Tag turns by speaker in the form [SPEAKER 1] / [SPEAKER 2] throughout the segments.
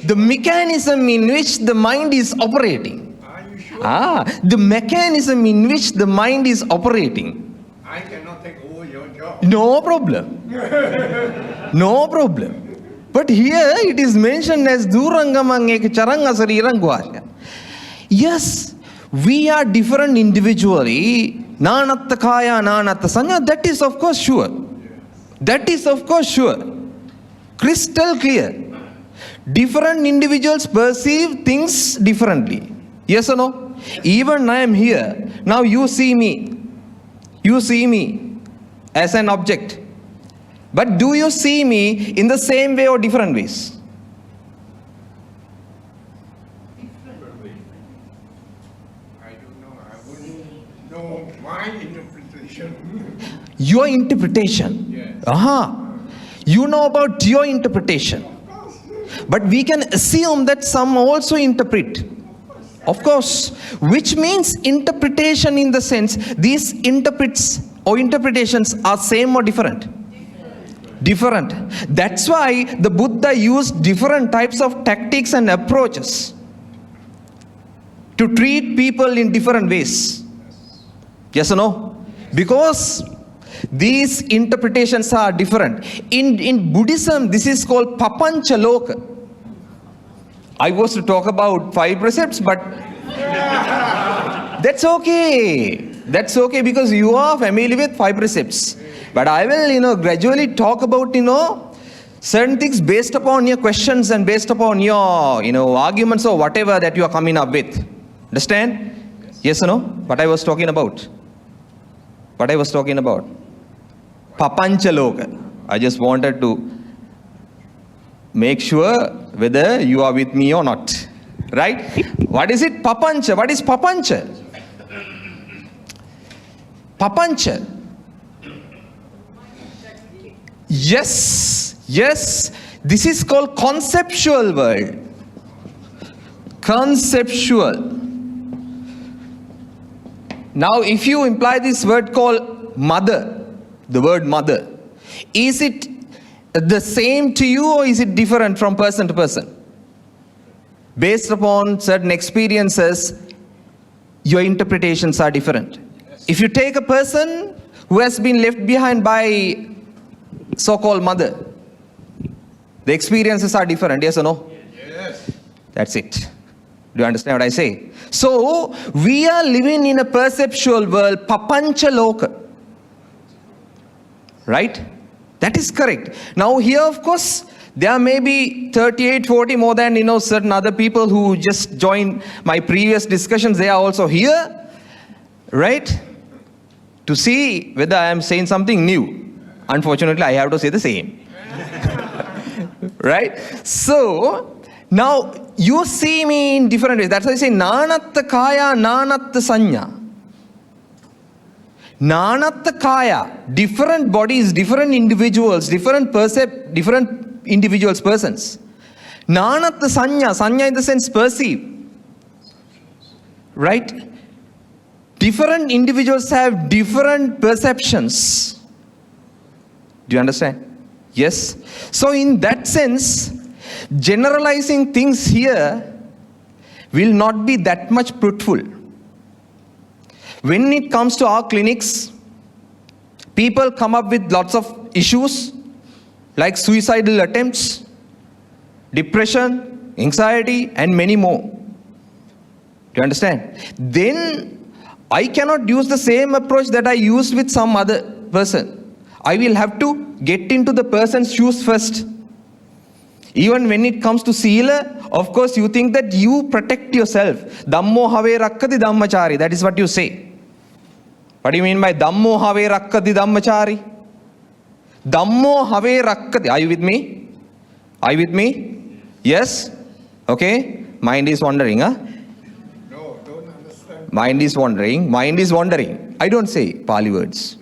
[SPEAKER 1] The mechanism in which the mind is operating.
[SPEAKER 2] Are you sure?
[SPEAKER 1] The mechanism in which the mind is operating.
[SPEAKER 2] I cannot take over your job.
[SPEAKER 1] No problem. No problem. But here it is mentioned as Durangamang ek charanga sarirang guasya. Yes, we are different individually. Nanatta kaya, nanatta sanya. That is of course sure. That is of course sure. Crystal clear. Different individuals perceive things differently. Yes or no? Even I am here. Now you see me. You see me as an object. But do you see me in the same way or different ways?
[SPEAKER 2] I don't know. I wouldn't know my interpretation.
[SPEAKER 1] Your interpretation.
[SPEAKER 2] Yes.
[SPEAKER 1] You know about your interpretation. But we can assume that some also interpret. Of course. Which means interpretation in the sense, these interpretations are same or different? Different. That's why the Buddha used different types of tactics and approaches to treat people in different ways. Yes or no? Because these interpretations are different. In Buddhism, this is called papancha loka. I was to talk about 5 precepts, but that's okay. That's okay because you are familiar with 5 precepts. But I will, gradually talk about, certain things based upon your questions and based upon your, arguments or whatever that you are coming up with. Understand? Yes or no? What I was talking about? Papancha loka. I just wanted to make sure whether you are with me or not. Right? What is it? Papancha. What is papancha? Papancha. Yes. This is called conceptual world. Conceptual. Now, if you imply this word called mother, the word mother, is it the same to you or is it different from person to person? Based upon certain experiences, your interpretations are different. If you take a person who has been left behind by so-called mother, the experiences are different, yes or no?
[SPEAKER 2] Yes.
[SPEAKER 1] That's it. Do you understand what I say? So, we are living in a perceptual world, papancha loka. Right? That is correct. Now here, of course, there may be 38, 40 more than, certain other people who just joined my previous discussions. They are also here, right? To see whether I am saying something new. Unfortunately, I have to say the same. Right? So, now you see me in different ways. That's why I say, nanatta kaya, nanatta sanya. Nanatta kaya, different bodies, different individuals, different individuals, persons. Nanatta sanya in the sense perceive. Right? Different individuals have different perceptions. Do you understand? Yes. So in that sense, generalizing things here will not be that much fruitful. When it comes to our clinics, people come up with lots of issues like suicidal attempts, depression, anxiety, and many more. Do you understand? Then I cannot use the same approach that I used with some other person. I will have to get into the person's shoes first. Even when it comes to sila, of course you think that you protect yourself. Dhammo have rakkati dhammachari. That is what you say. What do you mean by Dhammo have rakkati dhammachari? Dhammo have rakkati. Are you with me? Are you with me? Yes? Okay. Mind is wandering, huh?
[SPEAKER 2] No, don't understand.
[SPEAKER 1] Mind is wandering. Mind is wandering. I don't say Pali words.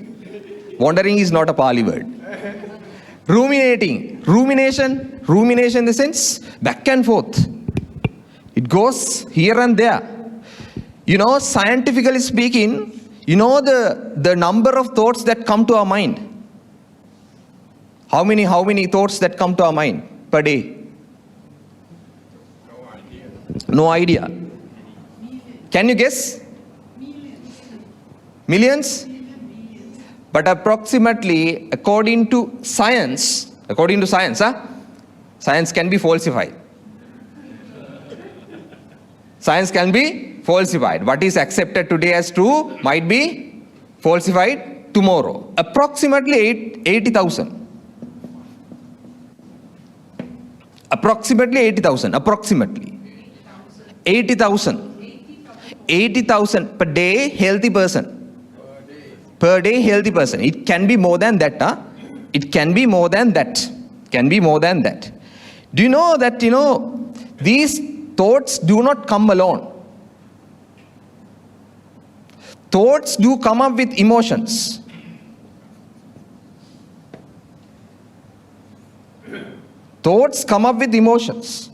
[SPEAKER 1] Wandering is not a Pali word. Ruminating. Rumination in the sense, back and forth. It goes here and there. Scientifically speaking, the number of thoughts that come to our mind. How many thoughts that come to our mind per day? No idea. Can you guess? Millions? But approximately, according to science, science can be falsified. Science can be falsified. What is accepted today as true might be falsified tomorrow. Approximately 80,000. Approximately 80,000. Approximately 80,000. 80,000 per day healthy person. Per day healthy person. It can be more than that. It can be more than that. Can be more than that. Do you know that, these thoughts do not come alone. Thoughts do come up with emotions. Thoughts come up with emotions.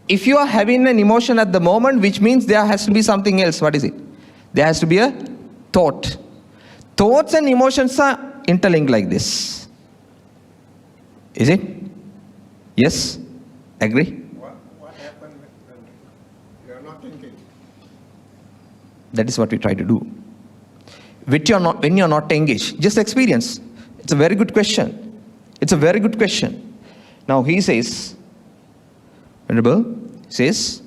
[SPEAKER 1] If you are having an emotion at the moment, which means there has to be something else. What is it? There has to be a thought. Thoughts and emotions are interlinked like this. Is it? Yes? Agree?
[SPEAKER 2] What happened when you are not thinking?
[SPEAKER 1] That is what we try to do. When you're not engaged, just experience. It's a very good question. It's a very good question. Now he says, Venerable says,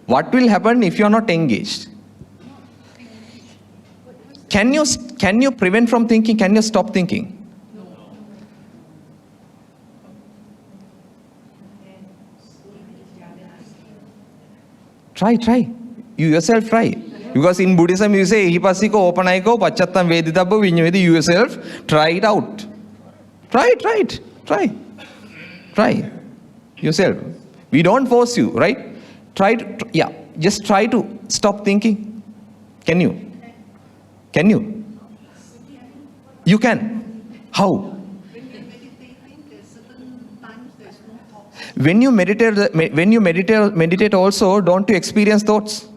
[SPEAKER 1] what will happen if you're not engaged? Can you prevent from thinking? Can you stop thinking? Try. You yourself try. Because in Buddhism you say, Ihipasiko, Opanaiko, Pachattam Veditabbo, Vinyavedi, you yourself try it out. Try. Yourself. We don't force you, right? Just try to stop thinking. Can you? You can. How? When you meditate also, don't you experience thoughts?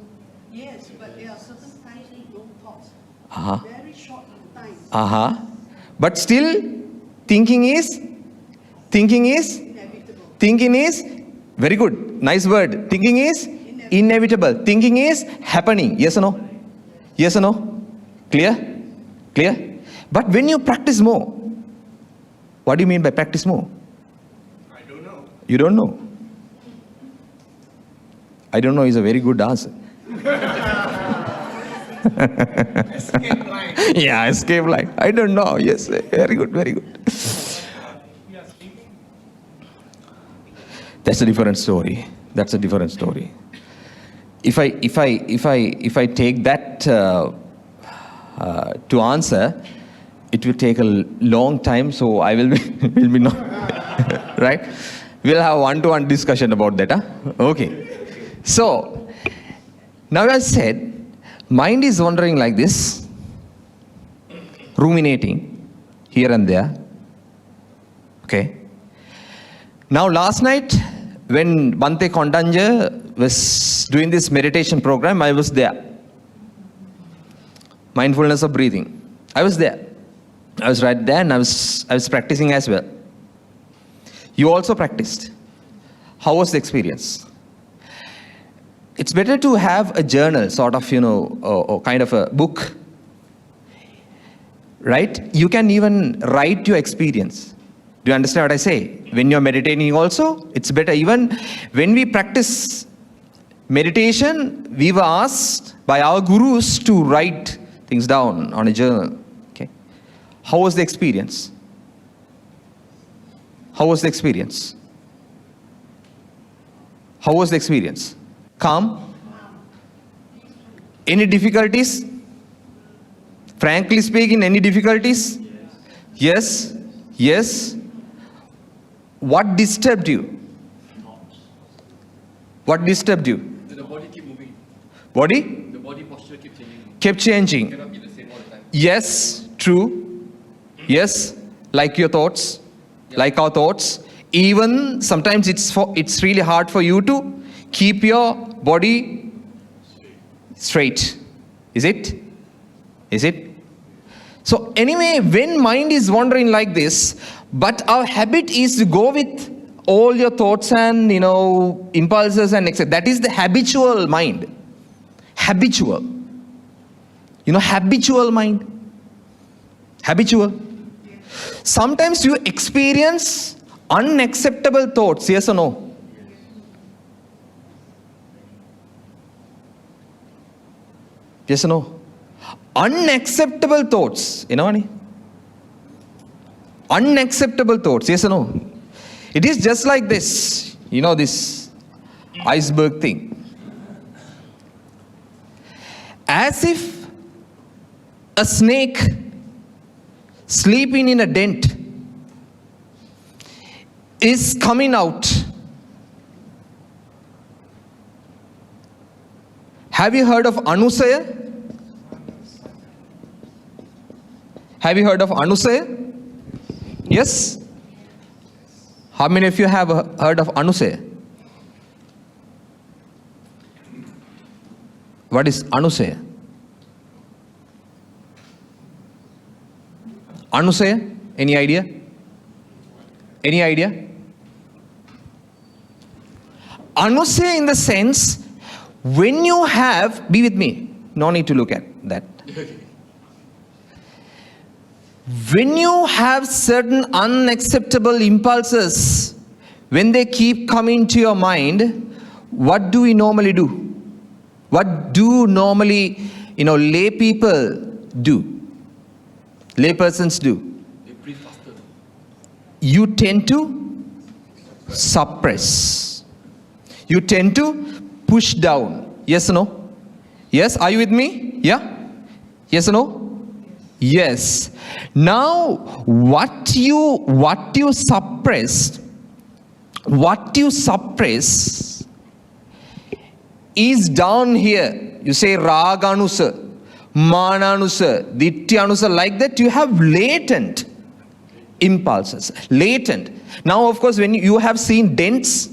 [SPEAKER 3] Yes, but there are certain times we don't thought. Very short times.
[SPEAKER 1] But still, thinking is very good. Nice word. Thinking is inevitable. Thinking is happening. Yes or no? Yes or no? Clear? But when you practice more, what do you mean by practice more?
[SPEAKER 2] I don't know.
[SPEAKER 1] You don't know? I don't know is a very good answer.
[SPEAKER 2] Escape line.
[SPEAKER 1] Yeah, escape line. I don't know. Yes, very good. That's a different story. If I take that to answer, it will take a long time. So I will be not right. We'll have one-to-one discussion about that. Okay. So now I said, mind is wandering like this, ruminating here and there. Okay. Now last night, when Bhante Kondanja was doing this meditation program, I was there. Mindfulness of breathing. I was there. I was right there and I was practicing as well. You also practiced. How was the experience? It's better to have a journal, sort of, or kind of a book. Right? You can even write your experience. Do you understand what I say? When you're meditating also, it's better. Even when we practice meditation, we were asked by our gurus to write things down on a journal. Okay. How was the experience? Calm? Any difficulties? Frankly speaking, any difficulties? Yes. What disturbed you?
[SPEAKER 4] The body keep moving.
[SPEAKER 1] Body?
[SPEAKER 4] The body posture keep changing.
[SPEAKER 1] Kept changing.
[SPEAKER 4] Cannot be the same all the time.
[SPEAKER 1] Yes, true. Yes, like your thoughts, like our thoughts. Even sometimes it's really hard for you to keep your body straight. Is it? So anyway, when mind is wandering like this, but our habit is to go with all your thoughts and, impulses and etc. That is the habitual mind. Habitual. Habitual mind. Habitual. Sometimes you experience unacceptable thoughts, yes or no? Yes or no? Unacceptable thoughts, unacceptable thoughts, yes or no? It is just like this, this iceberg thing. As if a snake sleeping in a dent is coming out. Have you heard of Anusaya? Have you heard of Anusaya? Yes? How many of you have heard of Anusaya? What is Anusaya? Anusaya? Any idea? Any idea? Anusaya in the sense, when you have, be with me, no need to look at that. When you have certain unacceptable impulses, when they keep coming to your mind, what do we normally do? What do normally, lay people do? Lay persons do?
[SPEAKER 4] They breathe faster.
[SPEAKER 1] You tend to suppress. You tend to push down. Yes or no? Yes? Are you with me? Yeah? Yes or no? Yes. Now, what you suppress is down here. You say raganusa, mananusa, dityanusa, like that you have latent impulses. Latent. Now, of course, when you have seen dents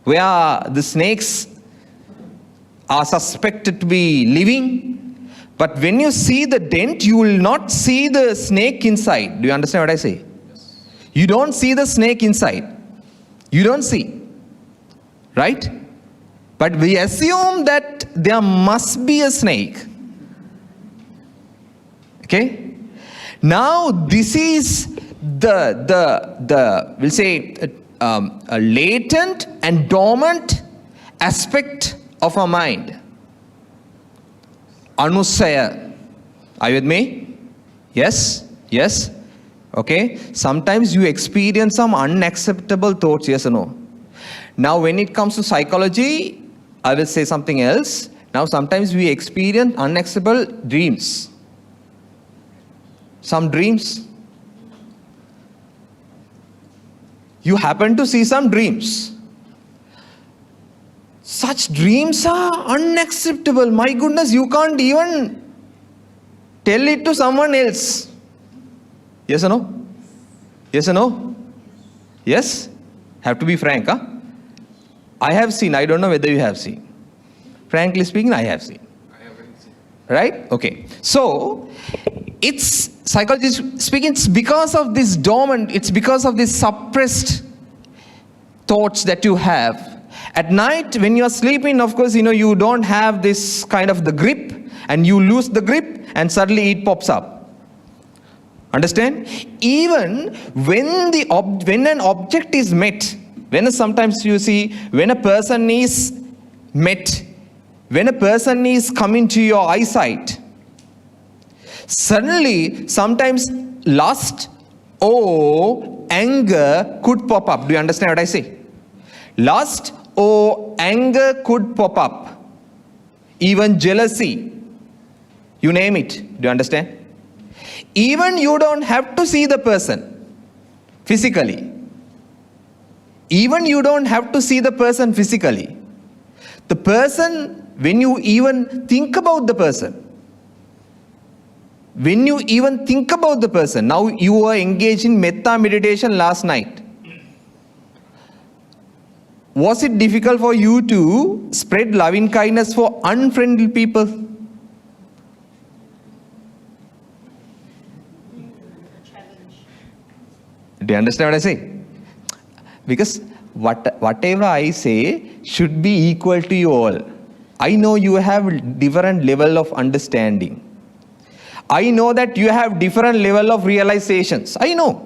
[SPEAKER 1] where the snakes are suspected to be living, but when you see the dent, you will not see the snake inside. Do you understand what I say? Yes. You don't see the snake inside. You don't see. Right? But we assume that there must be a snake. Okay? Now, this is we'll say, a latent and dormant aspect of our mind. Anusaya. Are you with me? Yes? Yes? Okay? Sometimes you experience some unacceptable thoughts, yes or no? Now, when it comes to psychology, I will say something else. Now, sometimes we experience unacceptable dreams. Some dreams. You happen to see some dreams. Such dreams are unacceptable. My goodness, you can't even tell it to someone else. Yes or no? Yes or no? Yes? Have to be frank, huh? I have seen. I don't know whether you have seen. Frankly speaking, I have seen.
[SPEAKER 4] I haven't seen.
[SPEAKER 1] Right? Okay. So, it's, psychology speaking, it's because of this dormant, it's because of this suppressed thoughts that you have. At night, when you are sleeping, of course, you don't have this kind of the grip, and you lose the grip, and suddenly it pops up. Understand? Even when an object is met, sometimes you see, when a person is met, when a person is coming to your eyesight, suddenly, sometimes lust or anger could pop up. Do you understand what I say? Lust or anger could pop up. Even jealousy. You name it. Do you understand? Even you don't have to see the person physically. Even you don't have to see the person physically. The person, when you even think about the person, now you were engaged in metta meditation last night. Was it difficult for you to spread loving kindness for unfriendly people? Do you understand what I say? Because whatever I say should be equal to you all. I know you have different level of understanding. I know that you have different level of realizations. I know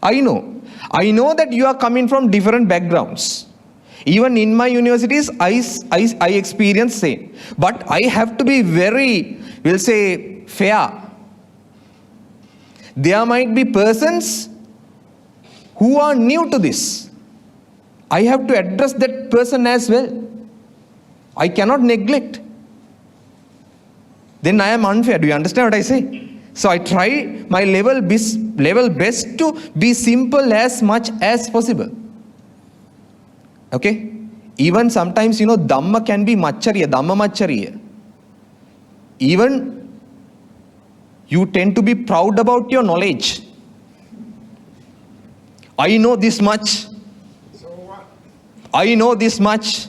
[SPEAKER 1] that you are coming from different backgrounds. Even in my universities, I experience same. But I have to be very, we'll say, fair. There might be persons who are new to this. I have to address that person as well. I cannot neglect. Then I am unfair. Do you understand what I say? So I try my level best to be simple as much as possible. Okay? Even sometimes, Dhamma can be machariya, Dhamma machariya. Even you tend to be proud about your knowledge. I know this much.
[SPEAKER 2] So what?
[SPEAKER 1] I know this much.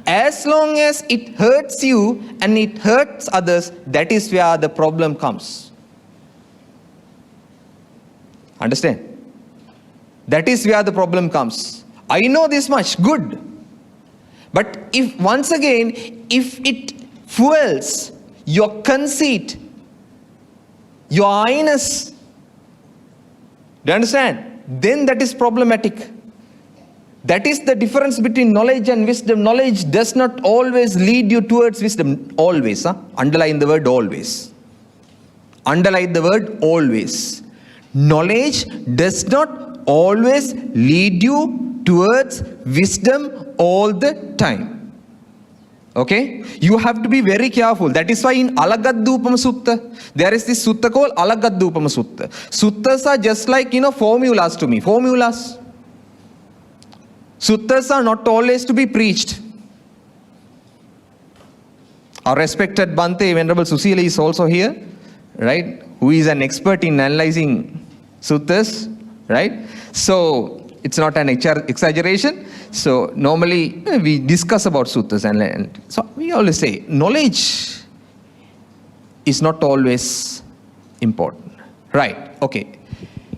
[SPEAKER 1] As long as it hurts you and it hurts others, that is where the problem comes. Understand? That is where the problem comes. I know this much, good. But if once again, if it fuels your conceit, your I-ness, do you understand? Then that is problematic. That is the difference between knowledge and wisdom. Knowledge does not always lead you towards wisdom. Always. Underline the word always. Underline the word always. Knowledge does not always lead you towards wisdom all the time. Okay? You have to be very careful. That is why in Alagadupama Sutta, there is this sutta called Alagadupama Sutta. Suttas are just like, formulas to me. Formulas. Suttas are not always to be preached. Our respected Bhante, Venerable Susila is also here, right? Who is an expert in analyzing suttas, right? So, it's not an exaggeration. So, normally we discuss about suttas and so we always say, knowledge is not always important. Right, okay.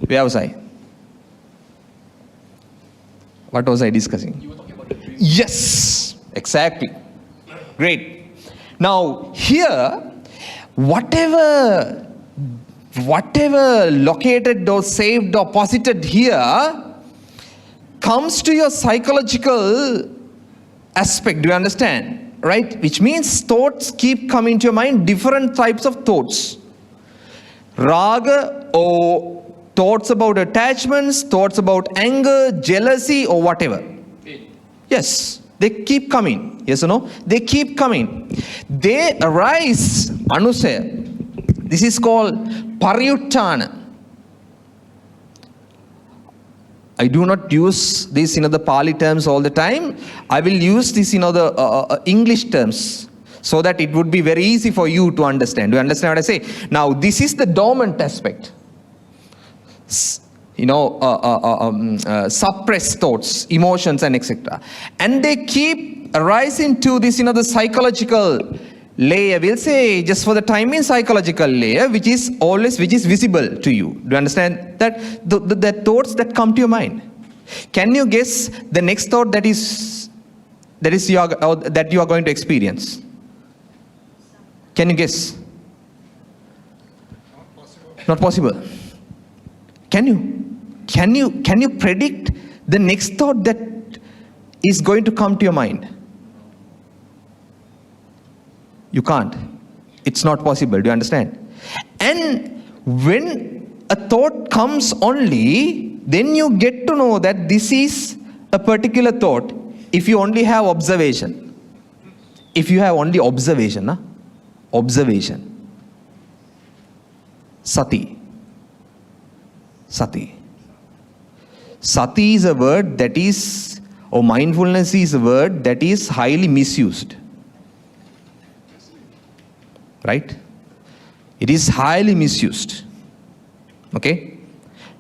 [SPEAKER 1] Where was I? What was I discussing?
[SPEAKER 4] You were talking about the dream.
[SPEAKER 1] Yes, exactly. Great. Now, here, whatever located or saved or posited here comes to your psychological aspect. Do you understand? Right? Which means thoughts keep coming to your mind, different types of thoughts. Raga or thoughts about attachments, thoughts about anger, jealousy or whatever. Yes, they keep coming. Yes or no? They keep coming. They arise, Anusaya. This is called Paryuttana. I do not use this in the Pali terms all the time. I will use this in the English terms so that it would be very easy for you to understand. Do you understand what I say? Now, this is the dormant aspect. Suppressed thoughts, emotions and etc. And they keep arising to this, the psychological layer. We'll say just for the time in psychological layer, which is visible to you. Do you understand that? The thoughts that come to your mind. Can you guess the next thought that you are going to experience? Can you guess?
[SPEAKER 2] Not possible.
[SPEAKER 1] Not possible. Can you predict the next thought that is going to come to your mind? You can't. It's not possible. Do you understand? And when a thought comes only, then you get to know that this is a particular thought if you only have observation. If you have only observation, observation. Sati. Sati. Sati is a word that is, or mindfulness is a word that is highly misused. Right? It is highly misused. Okay?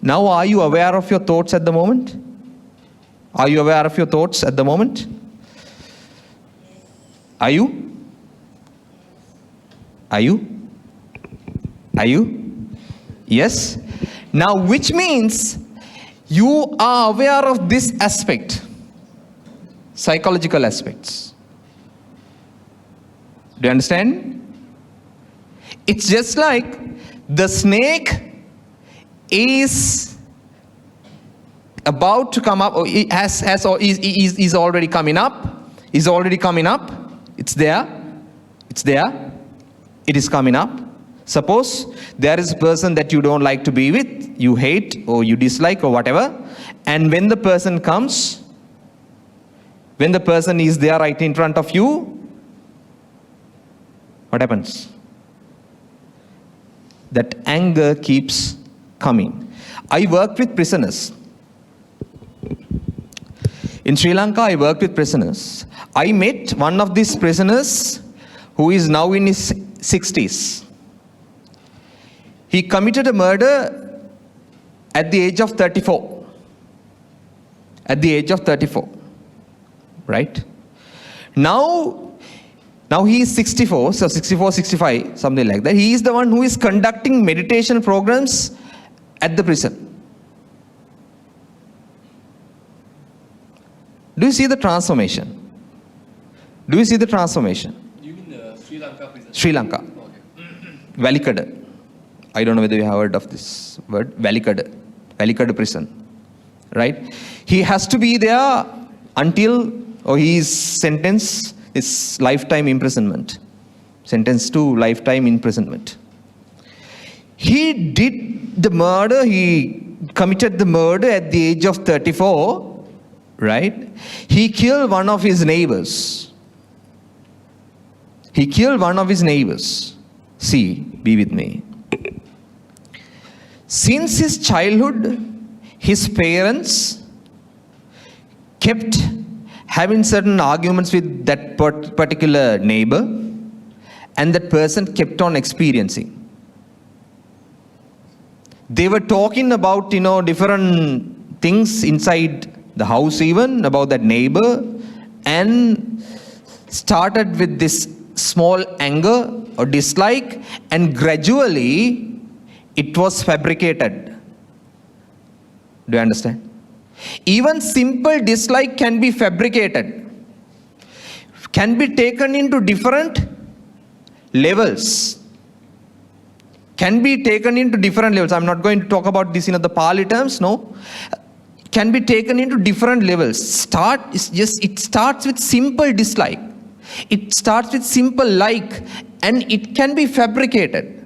[SPEAKER 1] Now, are you aware of your thoughts at the moment? Are you aware of your thoughts at the moment? Are you? Are you? Are you? Yes? Now, which means you are aware of this aspect, psychological aspects. Do you understand? It's just like the snake is about to come up, or is already coming up, is already coming up. It's there, it is coming up. Suppose there is a person that you don't like to be with, you hate or you dislike or whatever, and when the person comes, when the person is there right in front of you, what happens? That anger keeps coming. I work with prisoners. In Sri Lanka, I worked with prisoners. I met one of these prisoners who is now in his 60s. He committed a murder at the age of 34. At the age of 34. Right? Now he is 64, so 64, 65, something like that. He is the one who is conducting meditation programs at the prison. Do you see the transformation? Do you see the transformation?
[SPEAKER 4] You mean the Sri Lanka prison?
[SPEAKER 1] Sri Lanka.
[SPEAKER 4] Okay.
[SPEAKER 1] Valikada. I don't know whether you have heard of this word. Valikada. Valikada prison. Right? He has to be there until he is sentenced. It's lifetime imprisonment. Sentenced to lifetime imprisonment. He did the murder. He committed the murder at the age of 34. Right? He killed one of his neighbors. He killed one of his neighbors. See, be with me. Since his childhood, his parents kept having certain arguments with that particular neighbor, and that person kept on experiencing. They were talking about, different things inside the house, even about that neighbor, and started with this small anger or dislike, and gradually it was fabricated. Do you understand? Even simple dislike can be fabricated, can be taken into different levels. Can be taken into different levels. I'm not going to talk about this in the Pali terms, no. Can be taken into different levels. It starts with simple dislike. It starts with simple like, and it can be fabricated.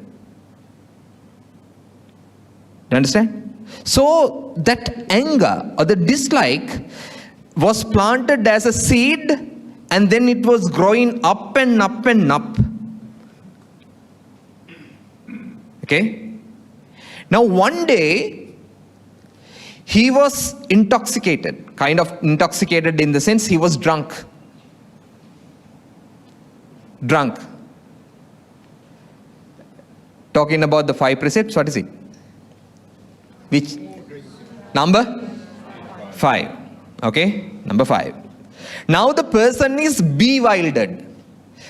[SPEAKER 1] Do you understand? So that anger or the dislike was planted as a seed, and then it was growing up and up and up. Okay? Now one day, he was intoxicated, kind of intoxicated in the sense he was drunk. Drunk. Talking about the 5 precepts, what is it? Which? Number 5. Okay? Number 5. Now the person is bewildered.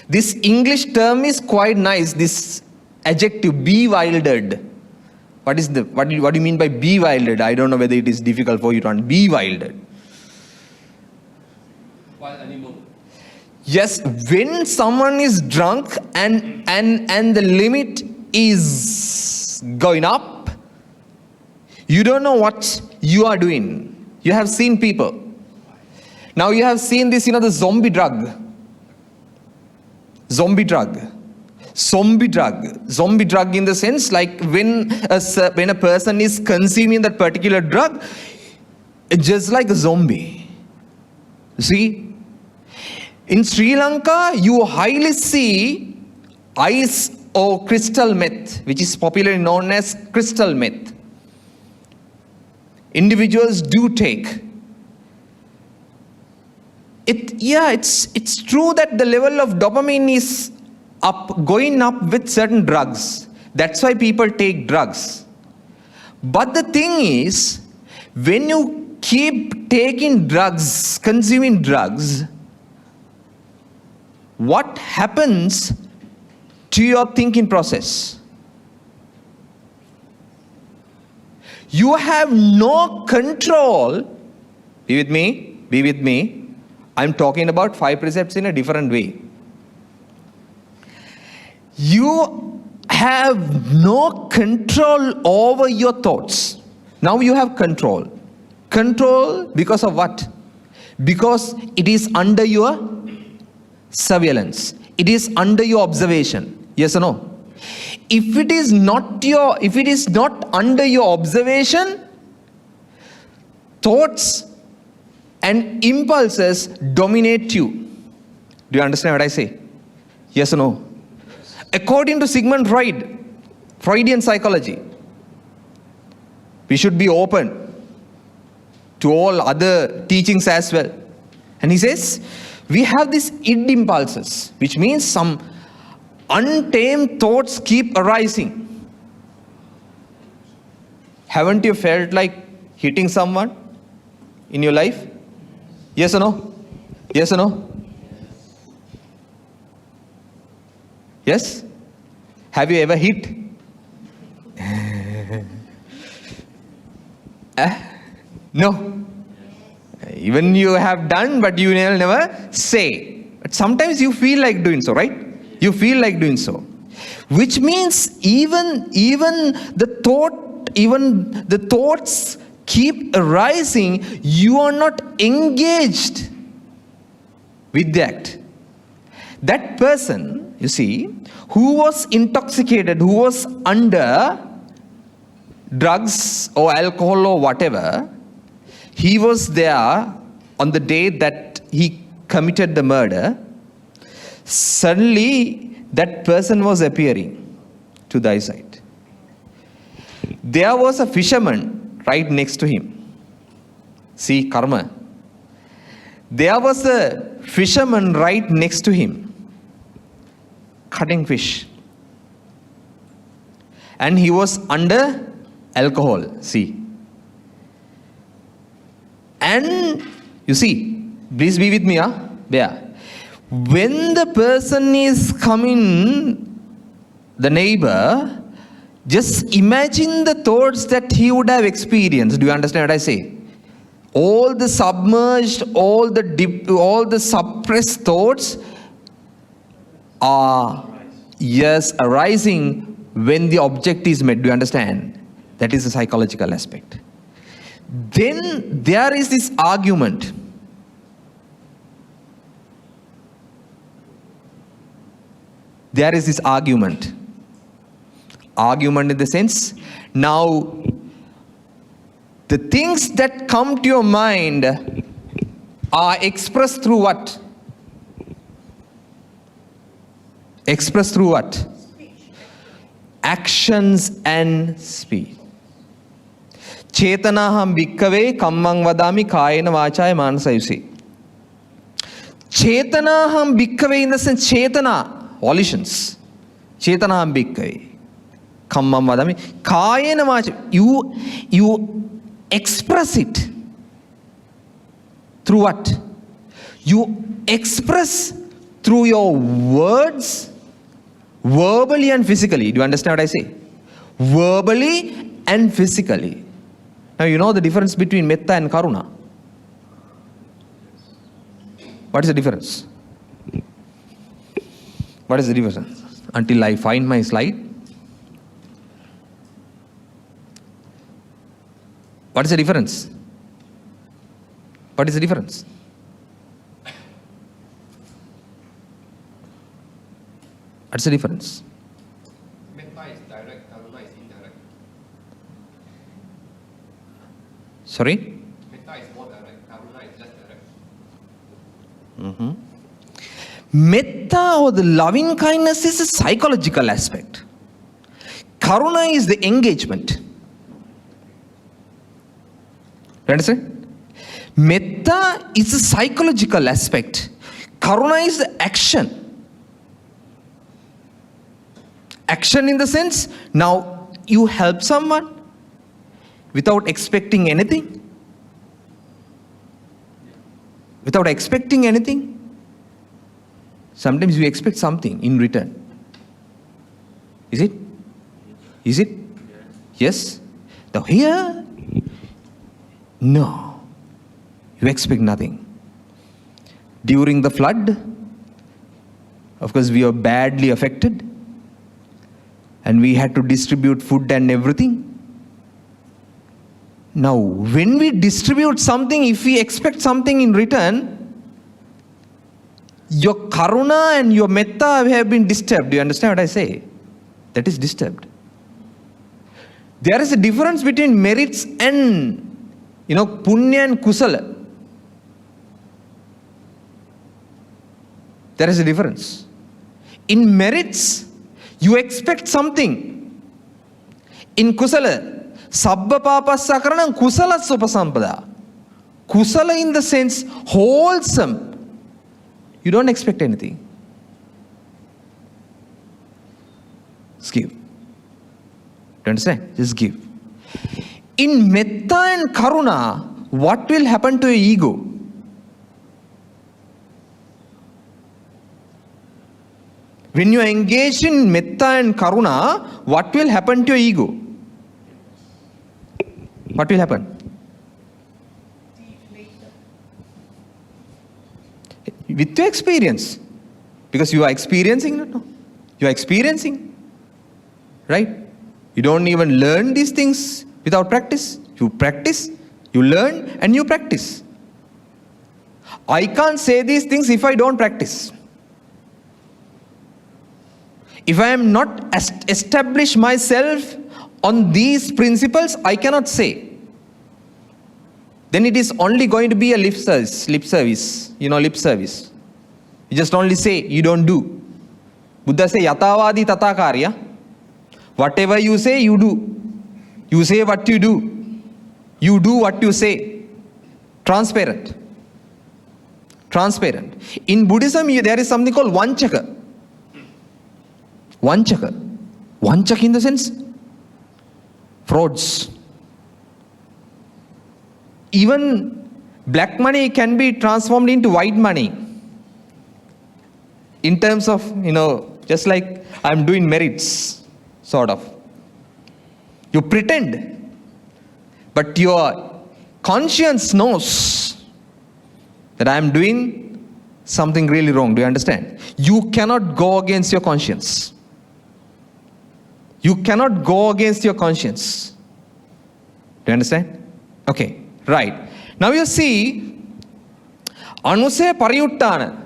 [SPEAKER 1] This English term is quite nice, this adjective, bewildered. What do you mean by bewildered? I don't know whether it is difficult for you to understand. Bewildered.
[SPEAKER 4] Wild animal.
[SPEAKER 1] Yes, when someone is drunk and the limit is going up, you don't know what you are doing. You have seen people. Now you have seen this, the zombie drug. Zombie drug. Zombie drug. Zombie drug in the sense like when a person is consuming that particular drug, it's just like a zombie. See? In Sri Lanka, you highly see ice or crystal meth, which is popularly known as crystal meth. Individuals do take. It's true that the level of dopamine is going up with certain drugs. That's why people take drugs. But the thing is, when you keep taking drugs, consuming drugs, what happens to your thinking process? You have no control. Be with me. Be with me. I'm talking about 5 precepts in a different way. You have no control over your thoughts. Now you have control. Control because of what? Because it is under your surveillance. It is under your observation. Yes or no? If it is not under your observation, thoughts and impulses dominate you. Do you understand what I say? Yes or no? According to Sigmund Freud, Freudian psychology, we should be open to all other teachings as well. And he says, we have these id impulses, which means some untamed thoughts keep arising. Haven't you felt like hitting someone in your life? Yes or no? Yes or no? Yes? Have you ever hit? No. Even you have done, but you never say. But sometimes you feel like doing so, right? You feel like doing so. Which means even the thoughts keep arising, you are not engaged with the act. That person, you see, who was intoxicated, who was under drugs or alcohol or whatever, he was there on the day that he committed the murder. Suddenly, that person was appearing to thy sight. There was a fisherman right next to him. See, karma. There was a fisherman right next to him, cutting fish. And he was under alcohol, see. And, you see, please be with me, there. When the person is coming, the neighbor, just imagine the thoughts that he would have experienced. Do you understand what I say? All the submerged, all the suppressed thoughts are, yes, arising when the object is met. Do you understand? That is the psychological aspect. Then there is this argument. There is this argument. Argument in the sense, now the things that come to your mind are expressed through what? Expressed through what? Actions and speech. Chetanaham bhikkave kammang vadami kayena vachaya manasa, you see. Chetanaham bhikkave in the sense, chetana, volitions. Chetanaham bhikkave. Kammam vadami kayena vachaya. You express it. Through what? You express through your words, verbally and physically. Do you understand what I say? Verbally and physically. Now you know the difference between metta and karuna. What is the difference? What is the difference? Until I find my slide. What is the difference? What is the difference? What's the difference?
[SPEAKER 4] Metta is direct, karuna is indirect.
[SPEAKER 1] Sorry?
[SPEAKER 4] Metta is more direct, karuna is just direct.
[SPEAKER 1] Metta or the loving kindness is a psychological aspect. Karuna is the engagement. You understand? Metta is a psychological aspect. Karuna is the action. Action in the sense, now you help someone without expecting anything. Without expecting anything. Sometimes we expect something in return. Is it? Is it? Yes. Now here, no. You expect nothing. During the flood, of course, we were badly affected. And we had to distribute food and everything. Now, when we distribute something, if we expect something in return, your karuna and your metta have been disturbed. Do you understand what I say? That is disturbed. There is a difference between merits and, punya and kusala. There is a difference. In merits, you expect something. In kusala, Sabba papassa karanam kusala supasampada. Kusala in the sense wholesome. You don't expect anything. Just give. Do you understand? Just give. In metta and karuna, what will happen to your ego? When you are engaged in metta and karuna, what will happen to your ego? What will happen? With your experience. Because you are experiencing it. No? You are experiencing. Right? You don't even learn these things without practice. You practice, you learn, and you practice. I can't say these things if I don't practice. If I am not established myself on these principles, I cannot say. Then it is only going to be a lip service. Lip service. You just only say, you don't do. Buddha say, yatavadi tatakarya. Whatever you say, you do. You say what you do. You do what you say. Transparent. Transparent. In Buddhism, there is something called vanchaka. Vanchaka. Vanchaka in the sense, frauds. Even black money can be transformed into white money. In terms of, just like I'm doing merits, sort of. You pretend, but your conscience knows that I'm doing something really wrong. Do you understand? You cannot go against your conscience. You cannot go against your conscience. Do you understand? Okay, right. Now you see, Anusaya Pariyuttana.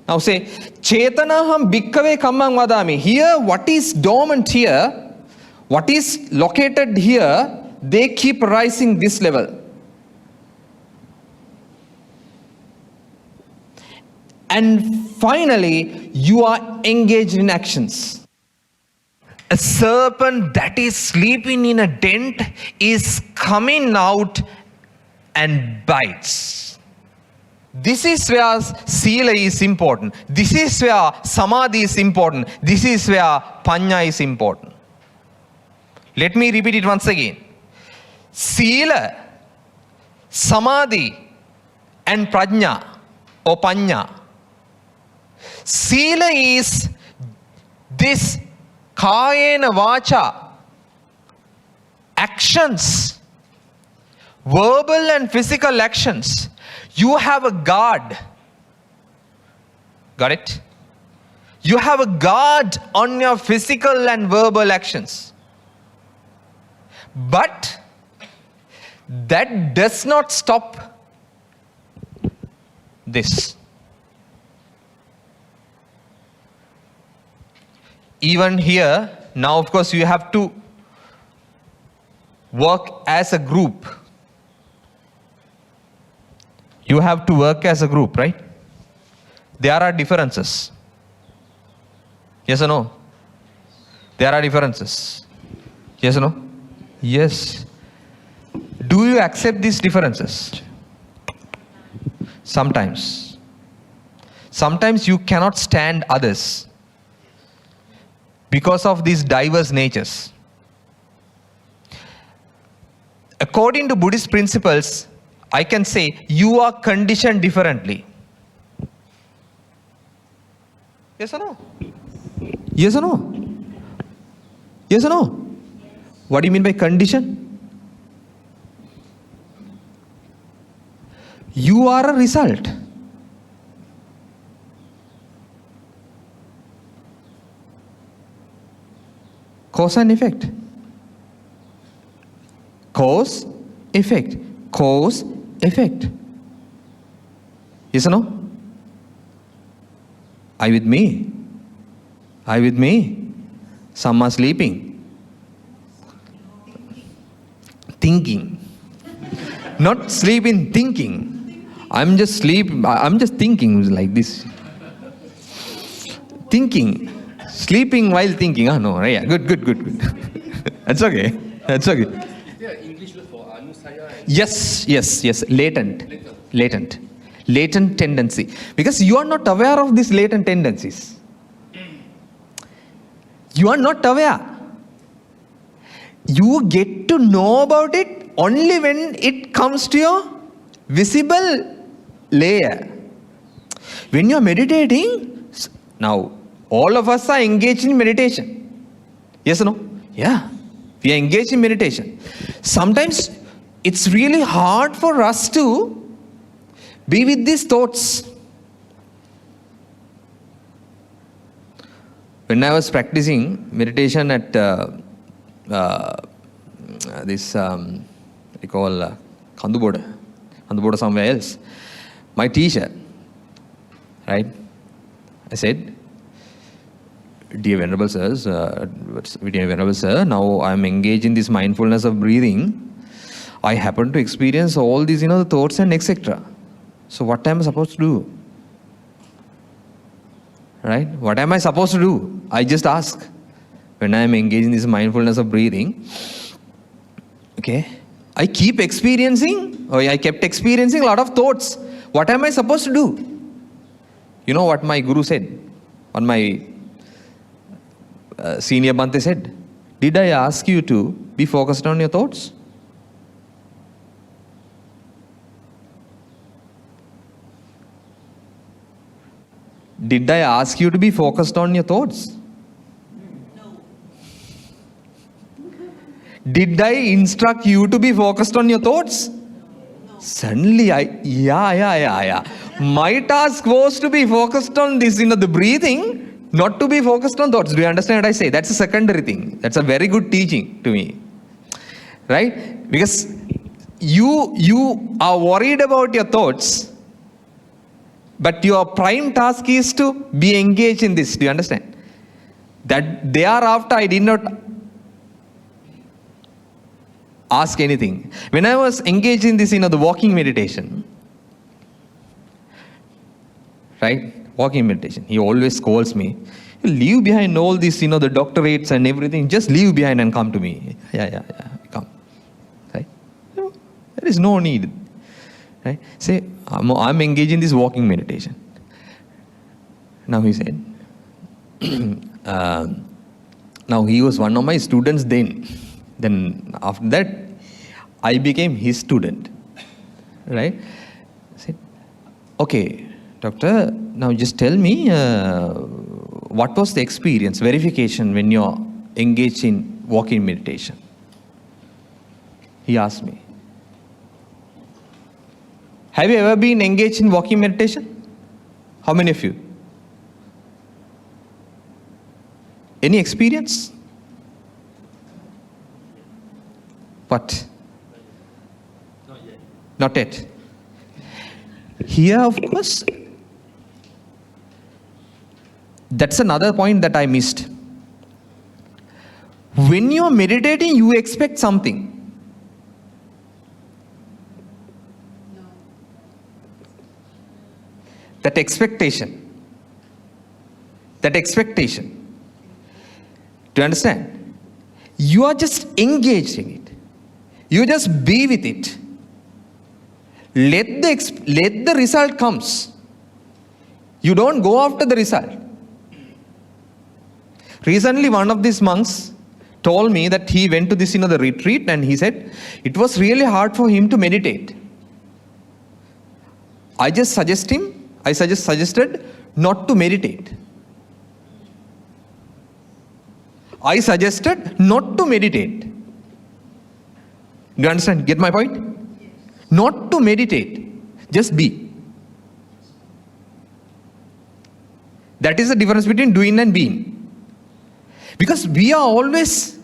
[SPEAKER 1] Now say, Chetanaham Bhikkave Kammang Vadami. Here, what is dormant here, what is located here, they keep rising this level. And finally, you are engaged in actions. A serpent that is sleeping in a tent is coming out and bites. This is where sila is important. This is where samadhi is important. This is where panya is important. Let me repeat it once again. Sila, samadhi, and prajna or panya. Sila is this kayena vacha, actions, verbal and physical actions. You have a guard. Got it? You have a guard on your physical and verbal actions. But that does not stop this. Even here, now of course you have to work as a group. You have to work as a group, right? There are differences. Yes or no? There are differences. Yes or no? Yes. Do you accept these differences? Sometimes. Sometimes you cannot stand others because of these diverse natures. According to Buddhist principles, I can say you are conditioned differently. Yes or no? Yes or no? Yes or no? What do you mean by condition? You are a result. Cause and effect. Cause, effect. Cause, effect. Yes or no? Are you with me? Are you with me? Some are sleeping. Thinking. Not sleeping, thinking. I'm just thinking like this. Thinking. Sleeping while thinking. Ah, no, yeah, good. That's okay.
[SPEAKER 4] Is there an English word for anusaya?
[SPEAKER 1] Yes. Latent tendency. Because you are not aware of these latent tendencies. You are not aware. You get to know about it only when it comes to your visible layer. When you are meditating, now all of us are engaged in meditation. Yes or no? Yeah. We are engaged in meditation. Sometimes it's really hard for us to be with these thoughts. When I was practicing meditation at this, we call Kanduboda somewhere else, my teacher, right? I said, Dear Venerable Sirs, now I am engaged in this mindfulness of breathing. I happen to experience all these, the thoughts and etc. So what am I supposed to do? Right? What am I supposed to do? I just ask. When I am engaged in this mindfulness of breathing, okay, I kept experiencing a lot of thoughts. What am I supposed to do? You know what my guru said? What my senior Bhante said? Did I ask you to be focused on your thoughts? Did I ask you to be focused on your thoughts?
[SPEAKER 3] No.
[SPEAKER 1] Did I instruct you to be focused on your thoughts?
[SPEAKER 3] No.
[SPEAKER 1] Suddenly yeah. My task was to be focused on this, the breathing, not to be focused on thoughts. Do you understand what I say? That's a secondary thing. That's a very good teaching to me. Right? Because you are worried about your thoughts, but your prime task is to be engaged in this. Do you understand? That thereafter I did not ask anything. When I was engaged in this, the walking meditation, right? Walking meditation, he always calls me, leave behind all this, the doctorates and everything, just leave behind and come to me. Yeah, come. Right? There is no need. Right? Say, I'm engaged in this walking meditation. Now he said, now he was one of my students then. Then after that, I became his student. Right? I said, okay, doctor, now just tell me, what was the experience, verification when you're engaged in walking meditation? He asked me. Have you ever been engaged in walking meditation? How many of you? Any experience? What? Not yet. Here, of course, that's another point that I missed. When you are meditating, you expect something. That expectation. Do you understand? You are just engaged in it. You just be with it. Let the result comes. You don't go after the result. Recently, one of these monks told me that he went to this, the retreat, and he said it was really hard for him to meditate. I suggested not to meditate. Do you understand? Get my point? Not to meditate. Just be. That is the difference between doing and being. Because we are always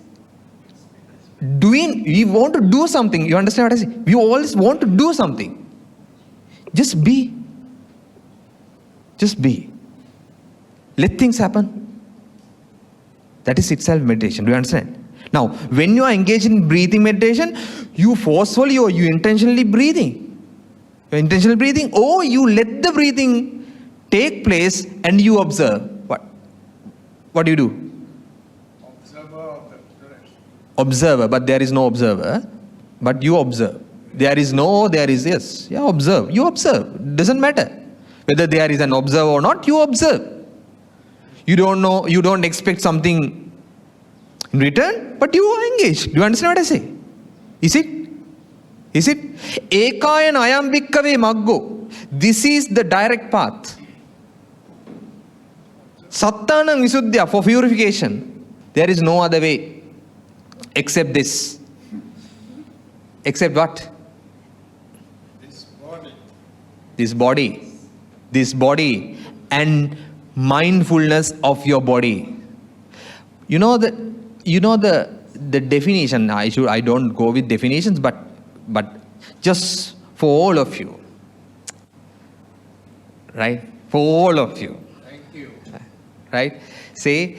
[SPEAKER 1] doing, we want to do something. You understand what I say? We always want to do something. Just be. Just be. Let things happen. That is itself meditation. Do you understand? Now, when you are engaged in breathing meditation, you forcefully or you intentionally breathing. You intentionally breathing, or you let the breathing take place and you observe. What do you do?
[SPEAKER 2] Observer of the breath.
[SPEAKER 1] Observer, but there is no observer. But you observe. There is no, there is yes. Yeah, observe. You observe. Doesn't matter. Whether there is an observer or not, you observe. You don't know, you don't expect something in return, but you are engaged. Do you understand what I say? Is it? Is it? Ekaya ayam bhikkave maggo. This is the direct path. Sattanam visuddhya, for purification. There is no other way except this. Except what?
[SPEAKER 2] This body.
[SPEAKER 1] This body. This body and mindfulness of your body. You know the definition. I don't go with definitions, but just for all of you, right? For all of you,
[SPEAKER 2] Thank you.
[SPEAKER 1] right? Say,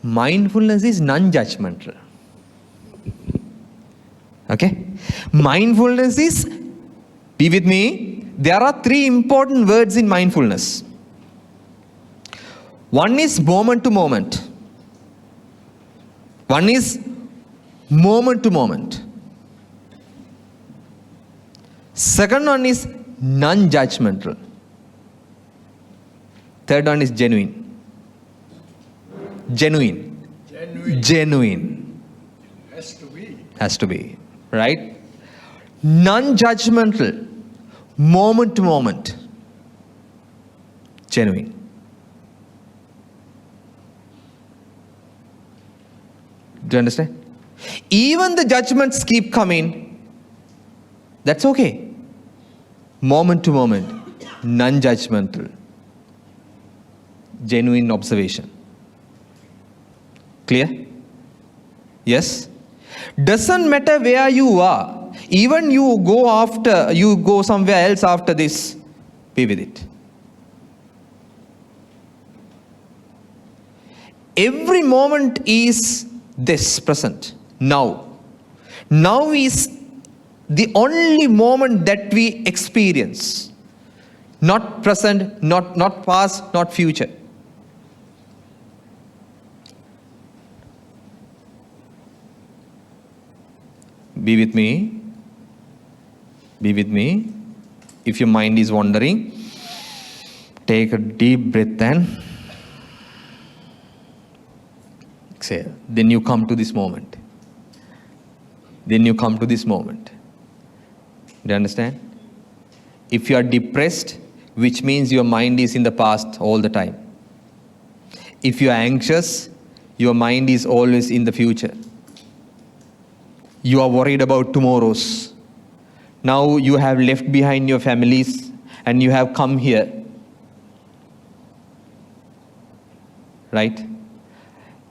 [SPEAKER 1] mindfulness is non-judgmental. Okay? Mindfulness is, be with me, there are 3 important words in mindfulness. One is moment to moment. One is moment to moment. Second one is non-judgmental. Third one is genuine. Genuine.
[SPEAKER 2] Genuine.
[SPEAKER 1] Genuine.
[SPEAKER 2] Has to be.
[SPEAKER 1] Has to be. Right? Non-judgmental. Moment to moment. Genuine. Do you understand? Even the judgments keep coming. That's okay. Moment to moment. Non-judgmental. Genuine observation. Clear? Yes? Doesn't matter where you are. Even you go somewhere else after this, be with it. Every moment is this present. Now. Now is the only moment that we experience. Not present, not past, not future. Be with me. Be with me. If your mind is wandering, take a deep breath and exhale. Then you come to this moment. Then you come to this moment. Do you understand? If you are depressed, which means your mind is in the past all the time. If you are anxious, your mind is always in the future. You are worried about tomorrows. Now you have left behind your families and you have come here. Right?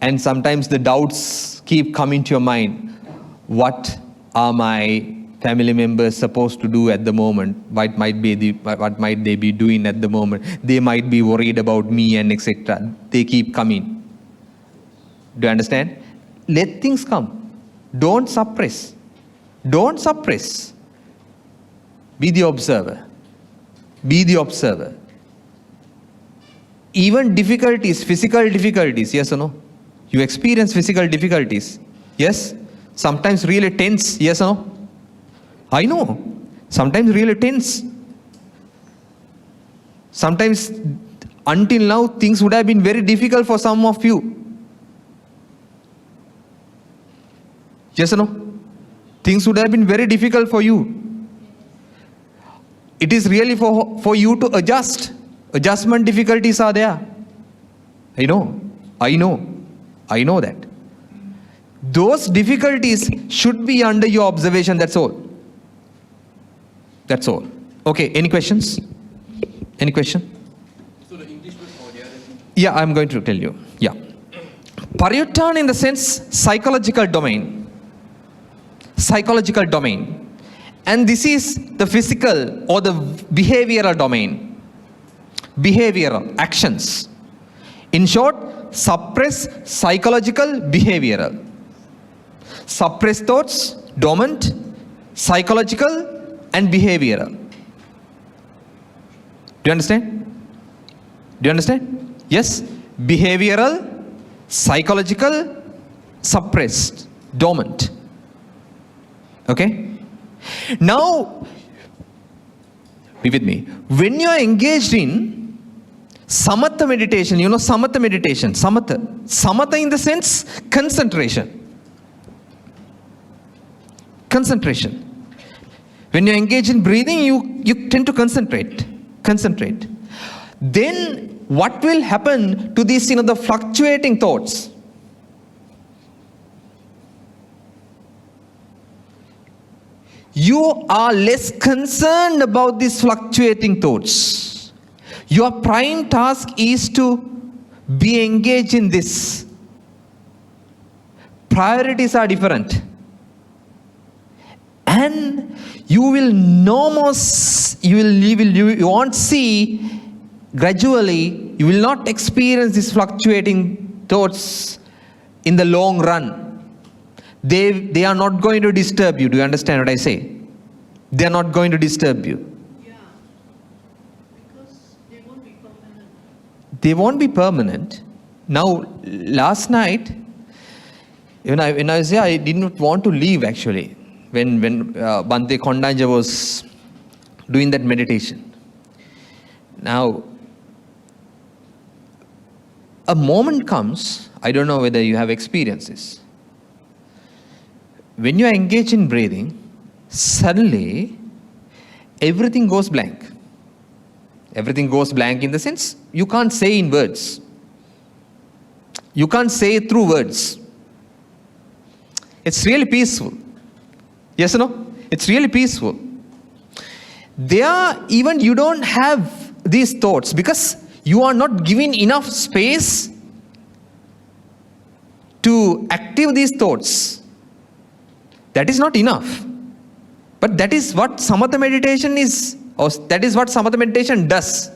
[SPEAKER 1] And sometimes the doubts keep coming to your mind. What are my family members supposed to do at the moment? What might they be doing at the moment? They might be worried about me and etc. They keep coming. Do you understand? Let things come. Don't suppress. Don't suppress. Be the observer. Be the observer. Even difficulties, physical difficulties, yes or no? You experience physical difficulties. Yes? Sometimes really tense, yes or no? I know. Sometimes really tense. Sometimes until now things would have been very difficult for some of you. Yes or no? Things would have been very difficult for you. It is really for you to adjust. Adjustment difficulties are there. I know that. Those difficulties should be under your observation, that's all. That's all. Okay, any questions? Any question?
[SPEAKER 4] So the English word for the other thing.
[SPEAKER 1] Yeah, I'm going to tell you. Yeah. Priyadharshana in the sense psychological domain. Psychological domain. And this is the physical or the behavioral domain. Behavioral actions. In short, suppress psychological behavioral. Suppress thoughts, dormant, psychological and behavioral. Do you understand? Do you understand? Yes? Behavioral, psychological, suppressed, dormant. Okay? Now, be with me. When you are engaged in samatha meditation, you know samatha meditation, samatha. Samatha in the sense concentration. Concentration. When you engage in breathing, you tend to concentrate. Concentrate. Then what will happen to these, the fluctuating thoughts? You are less concerned about these fluctuating thoughts. Your prime task is to be engaged in this. Priorities are different. And you will no more, you won't see gradually, you will not experience these fluctuating thoughts in the long run. They are not going to disturb you. Do you understand what I say? They are not going to disturb you.
[SPEAKER 3] Yeah. Because they won't be permanent.
[SPEAKER 1] They won't be permanent. Now, last night, when I was there, I did not want to leave actually. When Bhante Kondanja was doing that meditation. Now, a moment comes, I don't know whether you have experienced this. When you are engaged in breathing, suddenly everything goes blank. Everything goes blank in the sense you can't say in words. You can't say through words. It's really peaceful. Yes or no? It's really peaceful. There, even you don't have these thoughts because you are not given enough space to active these thoughts. That is not enough. But that is what samatha meditation is, or that is what samatha meditation does.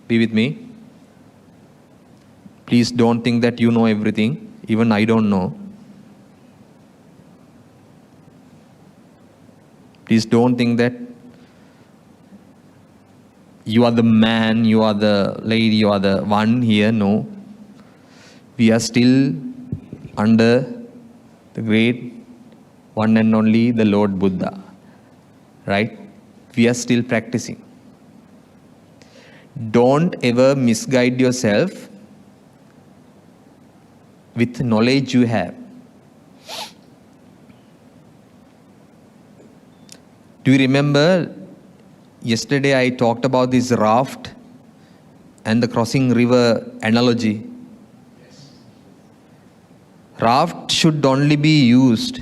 [SPEAKER 1] Be with me. Please don't think that you know everything. Even I don't know. Please don't think that you are the man, you are the lady, you are the one here. No. We are still under the great one and only the Lord Buddha. Right? We are still practicing. Don't ever misguide yourself with knowledge you have. Do you remember yesterday I talked about this raft and the crossing river analogy? Raft should only be used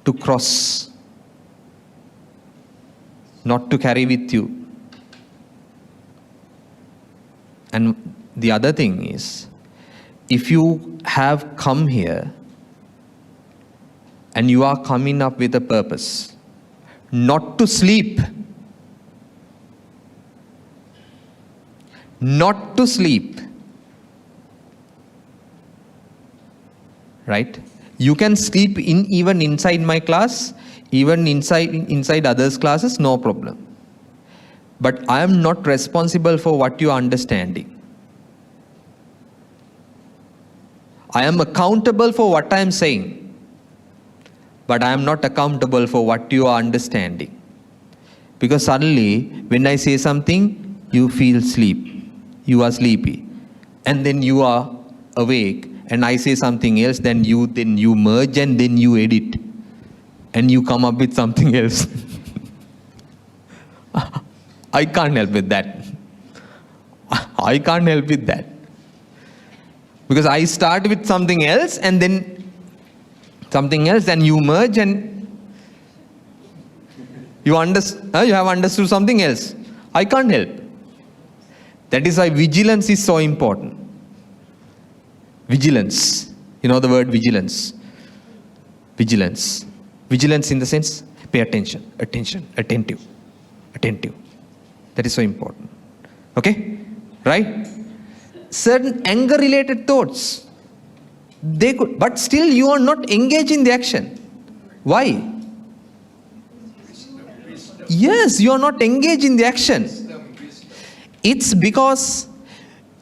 [SPEAKER 1] to cross, not to carry with you. And the other thing is, if you have come here and you are coming up with a purpose, not to sleep, not to sleep, right? You can sleep even inside my class, even inside others' classes, no problem. But I am not responsible for what you are understanding. I am accountable for what I am saying, but I am not accountable for what you are understanding. Because suddenly, when I say something, you feel sleep. You are sleepy. And then you are awake, and I say something else, then you merge and then you edit. And you come up with something else. I can't help with that. I can't help with that. Because I start with something else and then something else, then you merge and you have understood something else. I can't help. That is why vigilance is so important. Vigilance. You know the word vigilance. Vigilance. Vigilance in the sense, pay attention, attentive. That is so important. Okay? Right? Certain anger related thoughts, they could, but still you are not engaged in the action. Why? Yes, you are not engaged in the action. It's because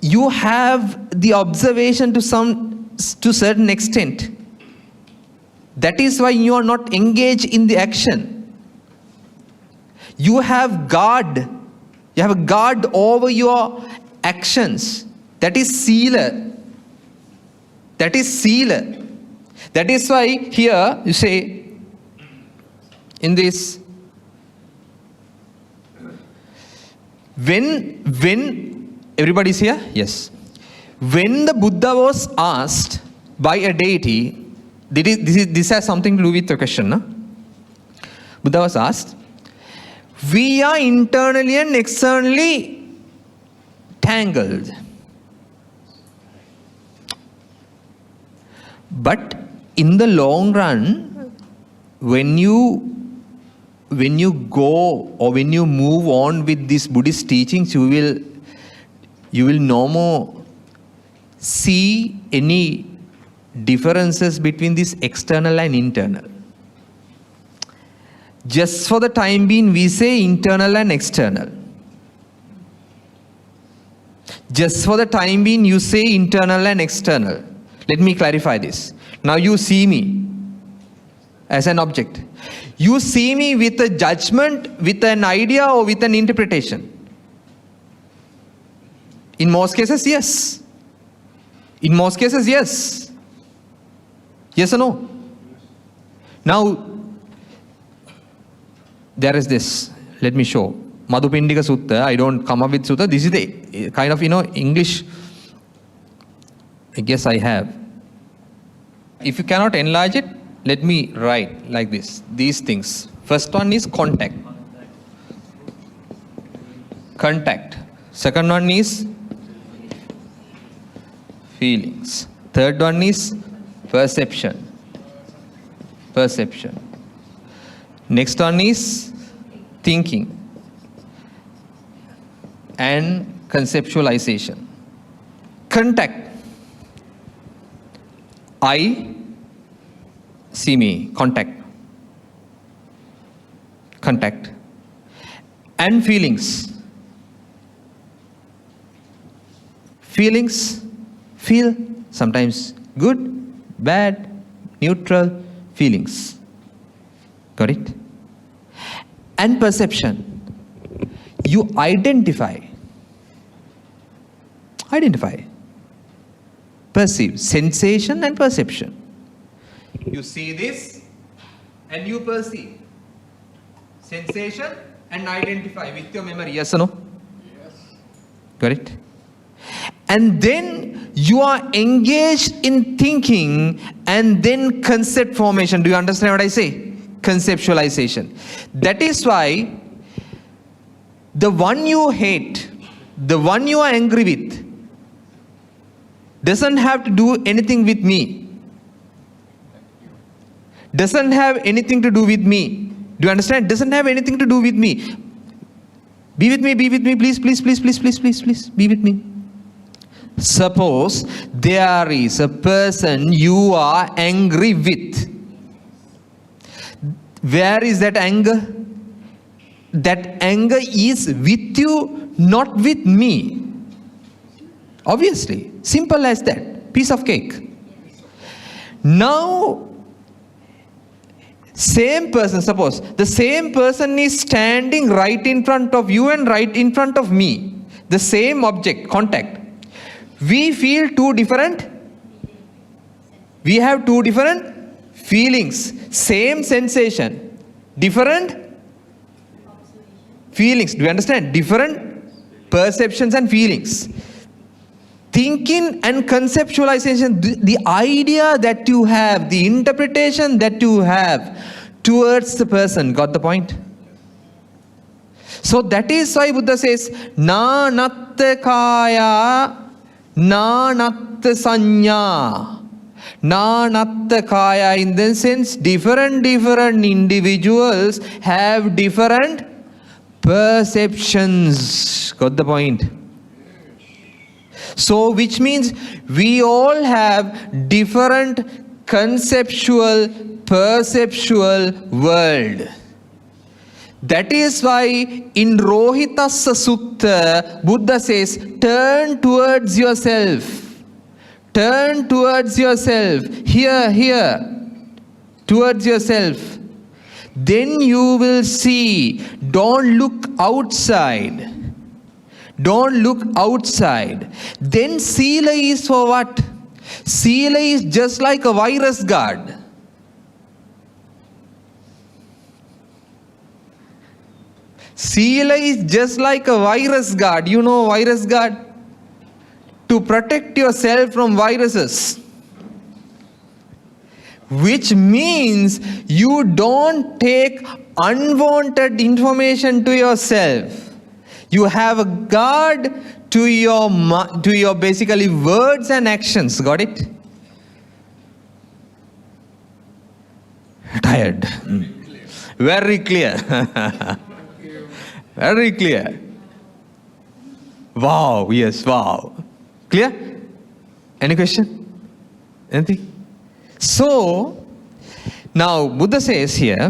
[SPEAKER 1] you have the observation to certain extent. That is why you are not engaged in the action. You have guard. You have a guard over your actions. That is sealer. That is sealer. That is why here you say in this, when everybody's here? Yes. When the Buddha was asked by a deity, this has something to do with the question, no? Buddha was asked, we are internally and externally tangled. But in the long run, when you go or when you move on with these Buddhist teachings, you will no more see any differences between this external and internal. Just for the time being, we say internal and external. Just for the time being, you say internal and external. Let me clarify this. Now you see me as an object. You see me with a judgment, with an idea, or with an interpretation. In most cases, yes. In most cases, yes. Yes or no? Now, there is this. Let me show. Madhupindika Sutta. I don't come up with Sutta. This is the kind of, English. I guess I have. If you cannot enlarge it, let me write like this. These things. First one is contact. Contact. Second one is feelings. Third one is perception. Perception. Next one is thinking and conceptualization. Contact. I see me. Contact. Contact. And feelings. Feelings. Feel. Sometimes good, bad, neutral feelings. Got it? And perception. You identify. Identify. Perceive. Sensation and perception. You see this and you perceive. Sensation and identify with your memory. Yes or no? Yes. Got it? And then you are engaged in thinking and then concept formation. Do you understand what I say? Conceptualization. That is why the one you hate, the one you are angry with, doesn't have to do anything with me. Doesn't have anything to do with me. Do you understand? Doesn't have anything to do with me. Be with me, please, please, please, please, please, please, please, be with me. Suppose there is a person you are angry with. Where is that anger? That anger is with you, not with me. Obviously. Simple as that. Piece of cake. Now, same person, suppose the same person is standing right in front of you and right in front of me. The same object, contact. We feel two different. We have two different feelings. Same sensation. Different feelings. Do you understand? Different perceptions and feelings. thinking and conceptualization, the idea that you have, the interpretation that you have towards the person. Got the point? So that is why Buddha says, na natta kaya, na natta sanya. Na natta kaya, in the sense, different individuals have different perceptions. Got the point? So which means we all have different conceptual, perceptual world. That is why in Rohitassa Sutta, Buddha says, turn towards yourself. Turn towards yourself. Here. Towards yourself. Then you will see. Don't look outside. Don't look outside. Then Sila is for what? Sila is just like a virus guard. Sila is just like a virus guard. You know virus guard? To protect yourself from viruses. Which means you don't take unwanted information to yourself. You have a guard to your basically words and actions. Got it? Tired. Very clear. Very clear. Wow, yes, wow. Clear? Any question? Anything? So, now Buddha says here,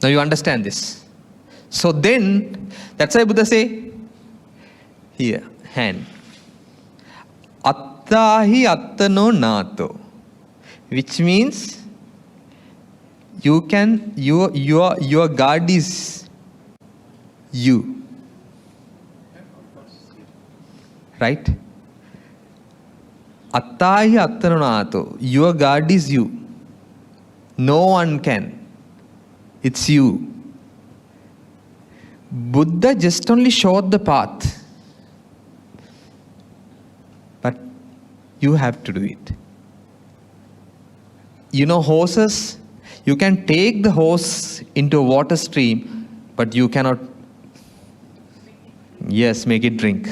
[SPEAKER 1] now you understand this. So then, that's why Buddha say, here, hand. Attahi attano nato. Which means, your guard is you. Right? Attahi attano nato. Your guard is you. No one can. It's you. Buddha just only showed the path. But you have to do it. You know horses? You can take the horse into a water stream, but you cannot, yes, make it drink.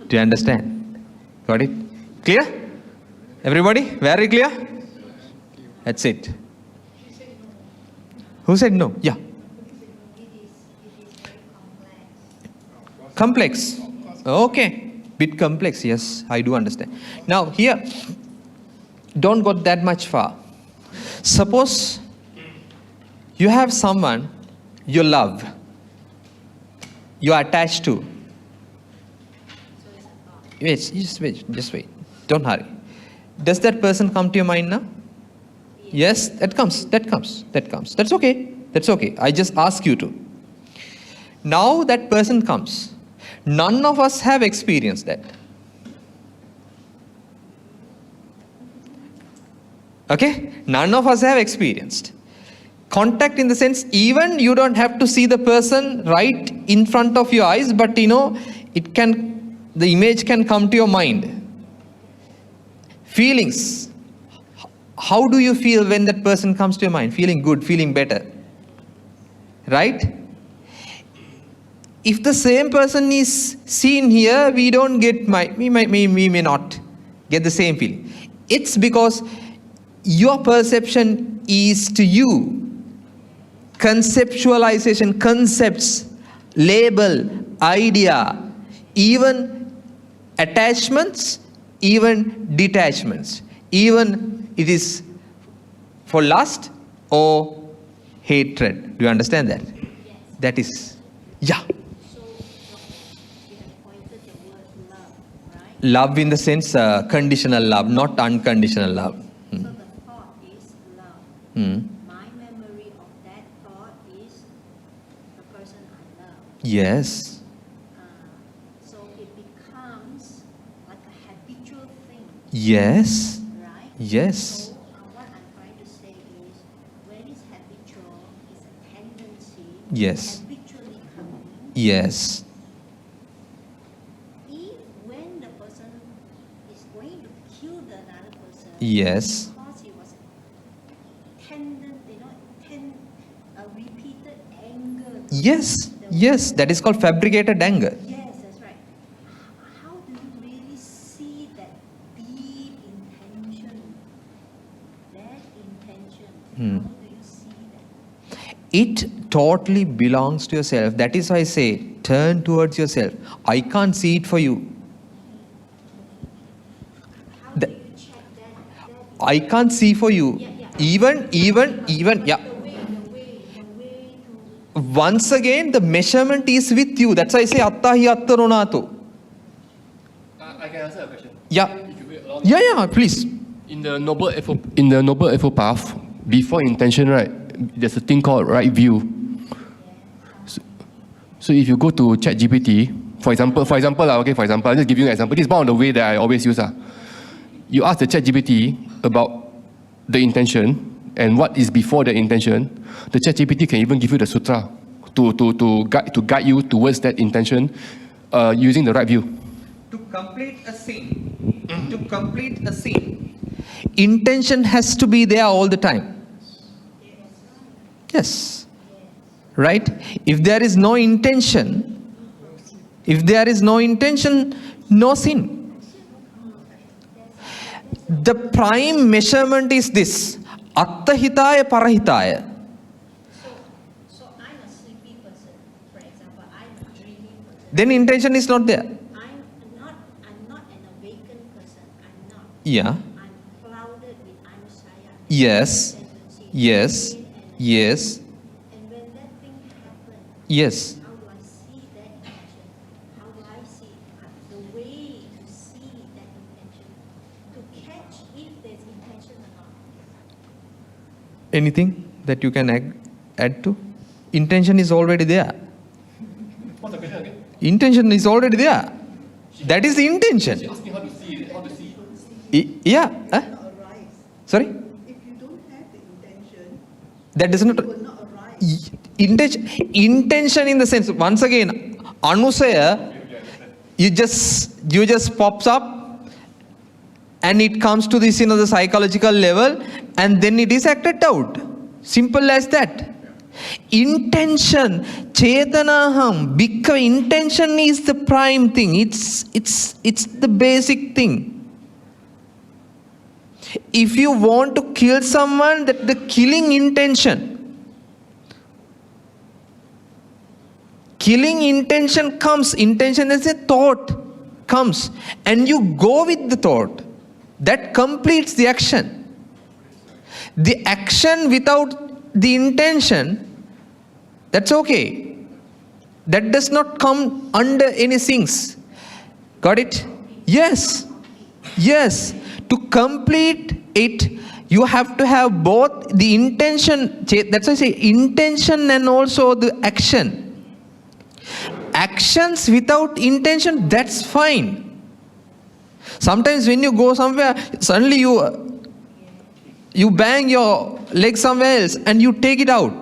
[SPEAKER 1] Do you understand? Got it? Clear? Everybody? Very clear? That's it. Who said no? Yeah. Complex. Okay. Bit complex. Yes, I do understand. Now here, don't go that much far. Suppose you have someone you love, you are attached to. Wait, just wait. Don't hurry. Does that person come to your mind now? Yes, that comes. That's okay. I just ask you to. Now that person comes. None of us have experienced that. Okay? None of us have experienced. Contact in the sense, even you don't have to see the person right in front of your eyes, but the image can come to your mind. Feelings. How do you feel when that person comes to your mind? Feeling good, feeling better. Right? If the same person is seen here, we may not get the same feeling. It's because your perception is to you. Conceptualization, concepts, label, idea, even attachments, even detachments. Even it is for lust or hatred. Do you understand that?
[SPEAKER 5] Yes.
[SPEAKER 1] That is, yeah.
[SPEAKER 5] So, you have pointed the word love, right?
[SPEAKER 1] Love in the sense conditional love, not unconditional love.
[SPEAKER 5] So the thought is love.
[SPEAKER 1] Hmm.
[SPEAKER 5] My memory of that thought is the person I love.
[SPEAKER 1] Yes.
[SPEAKER 5] So it becomes like a habitual thing,
[SPEAKER 1] Yes.
[SPEAKER 5] right?
[SPEAKER 1] Yes.
[SPEAKER 5] So what I'm trying to say is, when it's habitual, it's a tendency
[SPEAKER 1] Yes.
[SPEAKER 5] habitually coming.
[SPEAKER 1] Yes.
[SPEAKER 5] person is going to kill the another person.
[SPEAKER 1] Yes.
[SPEAKER 5] Because he was repeated anger.
[SPEAKER 1] Yes. Yes. That is called fabricated anger.
[SPEAKER 5] Yes, that's right. How do you really see that deep intention? That intention.
[SPEAKER 1] Hmm.
[SPEAKER 5] How do you see that?
[SPEAKER 1] It totally belongs to yourself. That is why I say, turn towards yourself. I can't see it for you.
[SPEAKER 5] How
[SPEAKER 1] The-
[SPEAKER 5] do you check that?
[SPEAKER 1] I can't see for you. Even, yeah.
[SPEAKER 5] The way to
[SPEAKER 1] Once again, the measurement is with you. That's why I say, atta hi attarunato.
[SPEAKER 4] I can answer a question.
[SPEAKER 1] Yeah.
[SPEAKER 4] If you will allow me.
[SPEAKER 1] Yeah, please.
[SPEAKER 4] In the noble effort path, before intention, right, there's a thing called right view. So if you go to ChatGPT, for example, I'll just give you an example. This is one of the way that I always use. You ask the ChatGPT about the intention and what is before the intention. The ChatGPT can even give you the sutra to guide you towards that intention using the right view.
[SPEAKER 1] To complete a scene, intention has to be there all the time. Yes. Right? If there is no intention, no sin. The prime measurement is this. Attahitaya parahitaya.
[SPEAKER 5] So I'm a sleepy person, for example. I'm a dreamy person.
[SPEAKER 1] Then intention is not there.
[SPEAKER 5] I'm not an awakened person. I'm not.
[SPEAKER 1] Yeah.
[SPEAKER 5] I'm clouded with anusaya.
[SPEAKER 1] Yes.
[SPEAKER 5] Tendency,
[SPEAKER 1] Yes.
[SPEAKER 5] pain and
[SPEAKER 1] Yes.
[SPEAKER 5] And when that thing happens,
[SPEAKER 1] Yes.
[SPEAKER 5] how do I see that intention? How do I see the way to see that intention? To catch if there's intention or not.
[SPEAKER 1] Anything that you can add to? Intention is already there.
[SPEAKER 4] What's the question again?
[SPEAKER 1] Intention is already there. That is the
[SPEAKER 4] She
[SPEAKER 1] intention.
[SPEAKER 4] asked me how to see it, how to see.
[SPEAKER 1] Yeah. Huh?
[SPEAKER 3] Arise.
[SPEAKER 1] Sorry?
[SPEAKER 3] If you don't have the intention,
[SPEAKER 1] That does not.
[SPEAKER 3] it will not arise.
[SPEAKER 1] Intention in the sense, once again, anusaya, you just pops up and it comes to this, the psychological level, and then it is acted out. Simple as that. Intention, chetanaham, because intention is the prime thing. It's the basic thing. If you want to kill someone, that the killing intention comes. Intention is a thought comes, and you go with the thought. That completes the action. The action without the intention, that's okay. That does not come under any sins. Got it? Yes. Yes. To complete it, you have to have both the intention, that's why I say intention and also the action. Actions without intention, that's fine. Sometimes when you go somewhere, suddenly you bang your leg somewhere else and you take it out.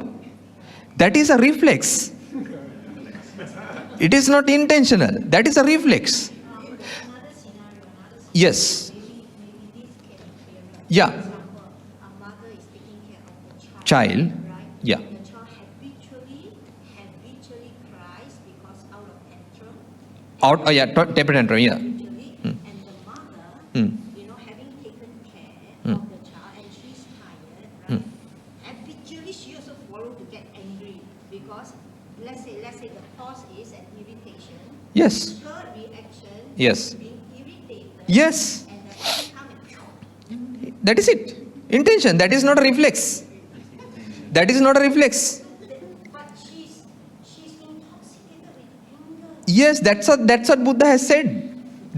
[SPEAKER 1] That is a reflex. It is not intentional. That is a reflex.
[SPEAKER 5] Another scenario,
[SPEAKER 1] Yes.
[SPEAKER 5] maybe this can be clearer.
[SPEAKER 1] Yeah.
[SPEAKER 5] For example, a mother is taking care of the
[SPEAKER 1] Child.
[SPEAKER 5] right?
[SPEAKER 1] Yeah.
[SPEAKER 5] And the child habitually cries because out of tantrum.
[SPEAKER 1] Temper tantrum, yeah.
[SPEAKER 5] Habitually, and the mother,
[SPEAKER 1] Hmm.
[SPEAKER 5] having taken care
[SPEAKER 1] Hmm.
[SPEAKER 5] of the child and she's tired, right? Habitually, she also follow to get angry because let's say the cause is an irritation.
[SPEAKER 1] Yes.
[SPEAKER 5] Her reaction
[SPEAKER 1] Yes.
[SPEAKER 5] is being irritated.
[SPEAKER 1] Yes.
[SPEAKER 5] And the person come and
[SPEAKER 1] That is it. Intention. That is not a reflex. That is not a reflex.
[SPEAKER 5] but she's intoxicated with anger.
[SPEAKER 1] Yes, that's what Buddha has said.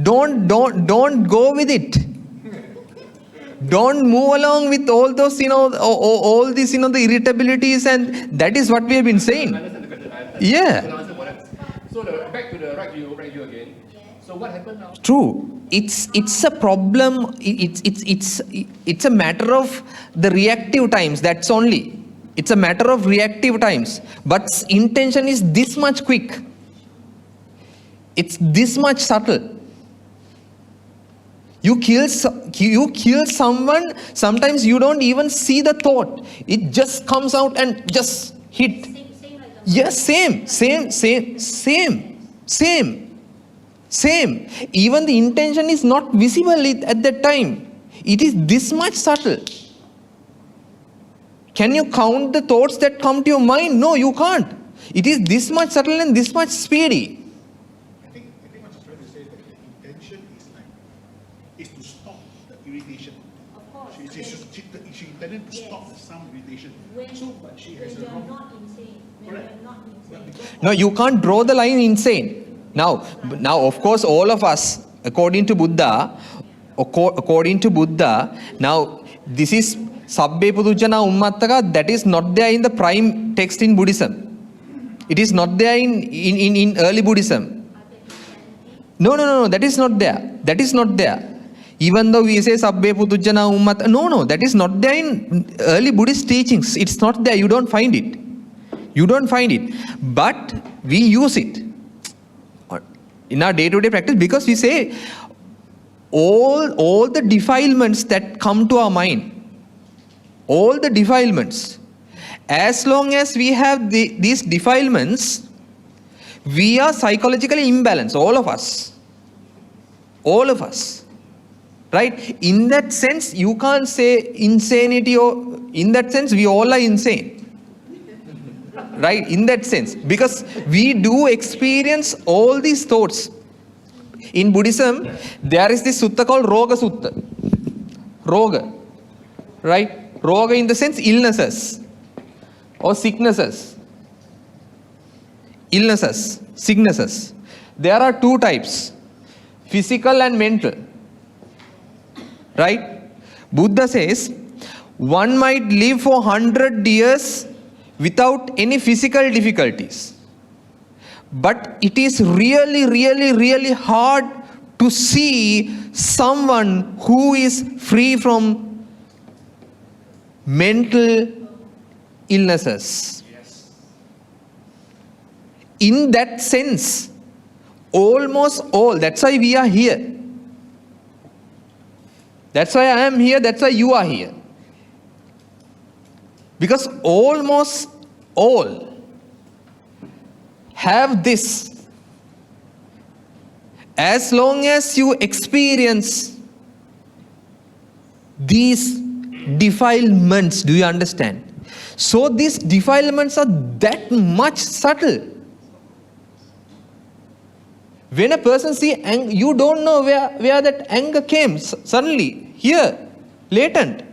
[SPEAKER 1] Don't go with it. Don't move along with all those, all these, the irritabilities, and that is what we have been saying.
[SPEAKER 4] I understand the question. I understand.
[SPEAKER 1] Yeah.
[SPEAKER 4] So the answer for that. So back to the right view again. So what happened now?
[SPEAKER 1] True. It's a problem. It's a matter of the reactive times. That's only. It's a matter of reactive times. But intention is this much quick. It's this much subtle. You kill someone, sometimes you don't even see the thought. It just comes out and just hit.
[SPEAKER 5] Same like the
[SPEAKER 1] Yes, same. Even the intention is not visible at that time. It is this much subtle. Can you count the thoughts that come to your mind? No, you can't. It is this much subtle and this much speedy.
[SPEAKER 6] I think what she's trying to say is that the intention is to stop the irritation.
[SPEAKER 5] Of course.
[SPEAKER 6] She intended to stop the sound irritation.
[SPEAKER 5] When,
[SPEAKER 6] But she has
[SPEAKER 5] when
[SPEAKER 6] a
[SPEAKER 5] you're
[SPEAKER 6] wrong.
[SPEAKER 5] not insane. When
[SPEAKER 6] Correct.
[SPEAKER 5] you're not insane.
[SPEAKER 1] No, you can't draw the line insane. Now, of course, all of us, according to Buddha, now this is Sabbe Pudujana Ummattaka, that is not there in the prime text in Buddhism. It is not there in early Buddhism. No, that is not there. That is not there. Even though we say Sabbe Pudujana Ummattaka, no, that is not there in early Buddhist teachings. It's not there. You don't find it. But we use it in our day-to-day practice because we say all the defilements that come to our mind, all the defilements, as long as we have these defilements, we are psychologically imbalanced, all of us, right? In that sense, you can't say insanity, or in that sense, we all are insane. Right, in that sense, because we do experience all these thoughts. In Buddhism, there is this sutta called Roga Sutta. Roga, right? Roga in the sense illnesses or sicknesses. Sicknesses. There are two types, physical and mental. Right? Buddha says, one might live for 100 years without any physical difficulties. But it is really hard to see someone who is free from mental illnesses. In that sense, almost all, that's why we are here. That's why I am here, that's why you are here. Because almost all have this. As long as you experience these defilements, do you understand? So these defilements are that much subtle. When a person sees anger, you don't know where that anger came. Suddenly, here, latent,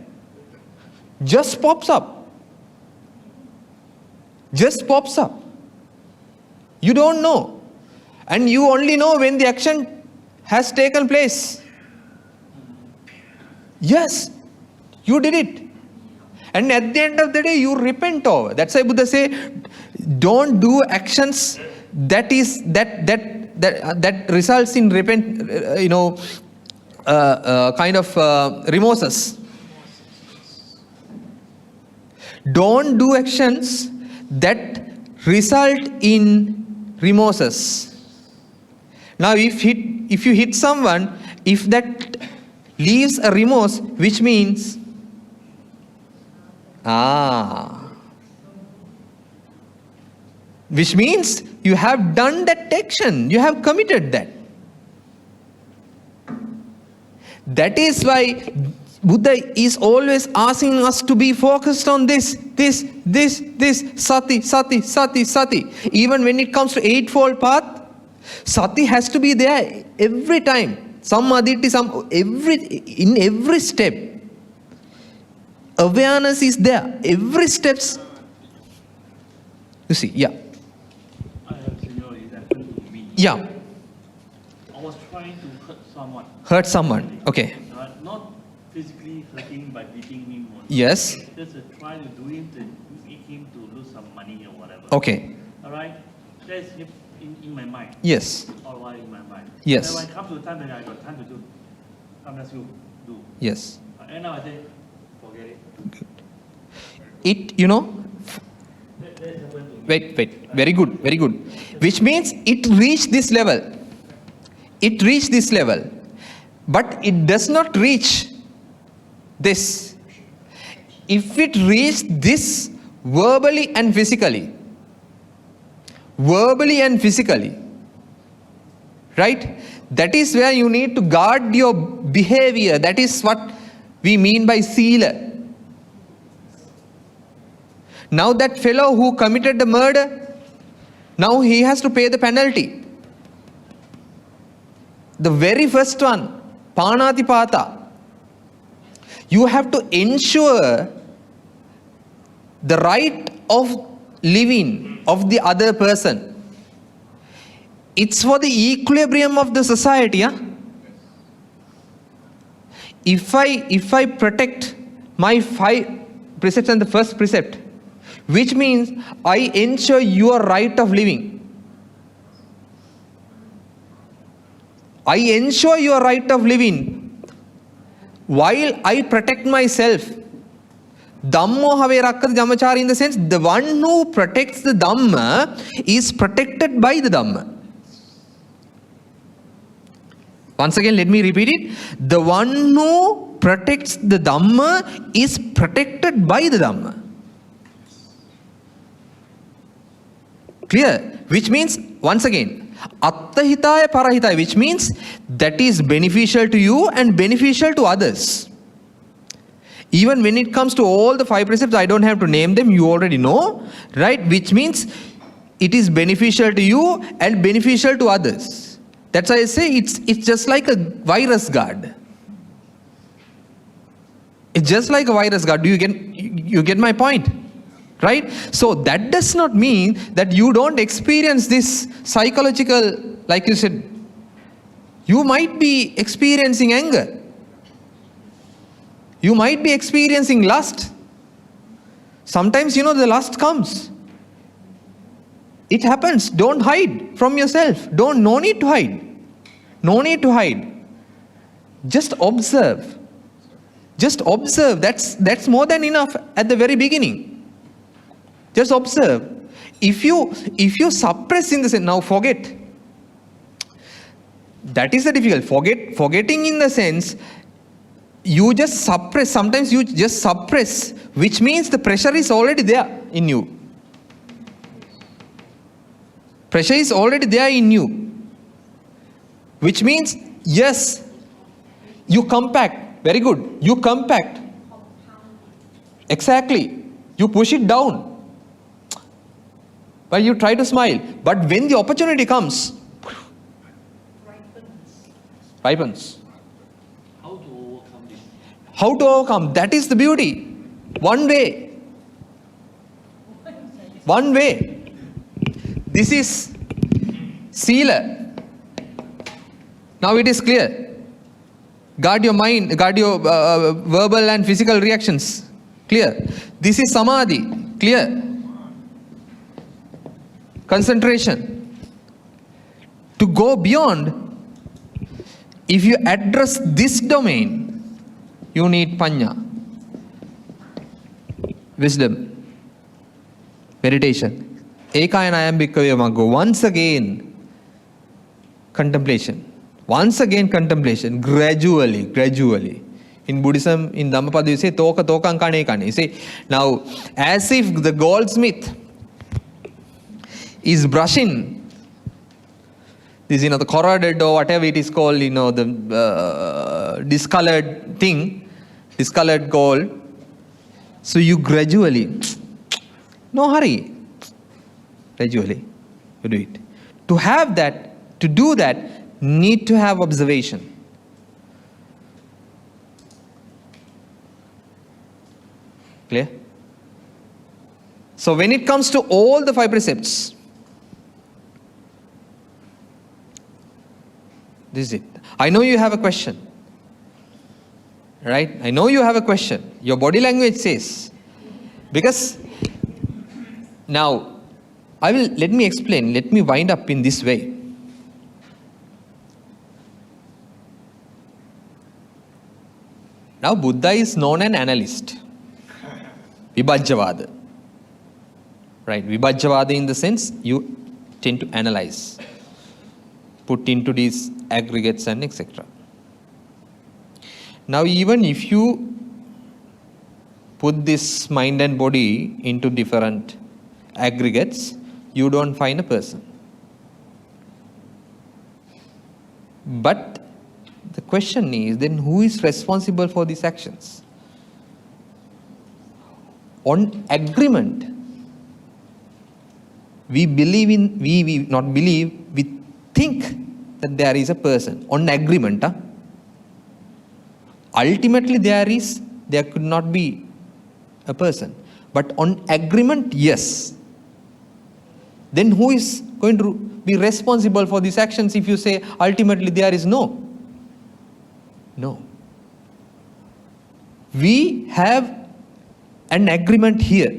[SPEAKER 1] just pops up. You don't know. And you only know when the action has taken place. Yes, you did it. And at the end of the day, you repent over. That's why Buddha say, don't do actions that results in remorses. Don't do actions that result in remorses. Now, if you hit someone, if that leaves a remorse, which means, which means you have done that action, you have committed that. That is why Buddha is always asking us to be focused on this, sati. Even when it comes to Eightfold Path, sati has to be there every time. In every step. Awareness is there. Every steps. You see, yeah.
[SPEAKER 7] I have scenario that happened to me.
[SPEAKER 1] Yeah.
[SPEAKER 7] I was trying to
[SPEAKER 1] Hurt someone. Okay.
[SPEAKER 7] Not physically hurting by beating him.
[SPEAKER 1] Yes.
[SPEAKER 7] Just trying to do him to make him to lose some money or whatever.
[SPEAKER 1] Okay.
[SPEAKER 7] All right. That's in my mind.
[SPEAKER 1] Yes.
[SPEAKER 7] All while in my mind.
[SPEAKER 1] Yes.
[SPEAKER 7] And when I come to the time that I got time to do, sometimes you do.
[SPEAKER 1] Yes.
[SPEAKER 7] And now I say, forget it.
[SPEAKER 1] It,
[SPEAKER 7] That happened to me.
[SPEAKER 1] wait. Very good. Which means it reached this level. But it does not reach this. If it reached this verbally and physically, right? That is where you need to guard your behavior. That is what we mean by sila. Now that fellow who committed the murder, now he has to pay the penalty. The very first one, Panatipata. You have to ensure the right of living of the other person. It's for the equilibrium of the society. Huh? If I protect my 5 precepts and the first precept, which means I ensure your right of living. I ensure your right of living while I protect myself. Dhammo have rakkata Dhammachari, in the sense, the one who protects the Dhamma is protected by the Dhamma. Once again, let me repeat it. The one who protects the Dhamma is protected by the Dhamma. Clear? Which means, once again, Attahitaya Parahitaya, which means that is beneficial to you and beneficial to others. Even when it comes to all the 5 precepts, I don't have to name them, you already know, right? Which means it is beneficial to you and beneficial to others. That's why I say it's just like a virus guard. It's just like a virus guard. Do you get my point? Right? So that does not mean that you don't experience this psychological, like you said, you might be experiencing anger. You might be experiencing lust. Sometimes, the lust comes. It happens. Don't hide from yourself. No need to hide. No need to hide. Just observe. Just observe. That's more than enough at the very beginning. Just observe. If you suppress in the sense, now forget. That is the difficult. Forgetting in the sense, you just suppress. Sometimes you just suppress, which means the pressure is already there in you. Pressure is already there in you. Which means, yes, you compact. Very good. You compact. Exactly. You push it down. But you try to smile. But when the opportunity comes, ripens.
[SPEAKER 7] How to overcome this?
[SPEAKER 1] How to overcome? That is the beauty. One way. One way. This is sila. Now it is clear. Guard your mind, guard your verbal and physical reactions. Clear. This is samadhi. Clear. Concentration. To go beyond, if you address this domain, you need panya. Wisdom. Meditation. Ekayana ayambhikkhave maggo. Once again, contemplation. Once again, contemplation. Gradually. In Buddhism, in Dhammapada, you say, toka kane kane. You say, now, as if the goldsmith is brushing this, the corroded or whatever it is called, the discolored thing, discolored gold. So you gradually, no hurry. Gradually, you do it. To have that, to do that, need to have observation. Clear? So when it comes to all the 5 precepts, this is it. I know you have a question. Right? I know you have a question. Your body language says. Because now, let me explain. Let me wind up in this way. Now Buddha is known an analyst. Vibhajyavada. Right? Vibhajyavada in the sense you tend to analyze. Put into these aggregates and etc. Now even if you put this mind and body into different aggregates, you don't find a person. But the question is, then who is responsible for these actions? On agreement, we not believe, we think that there is a person. On agreement, ultimately there could not be a person. But on agreement, yes. Then who is going to be responsible for these actions if you say ultimately there is no? No. We have an agreement here.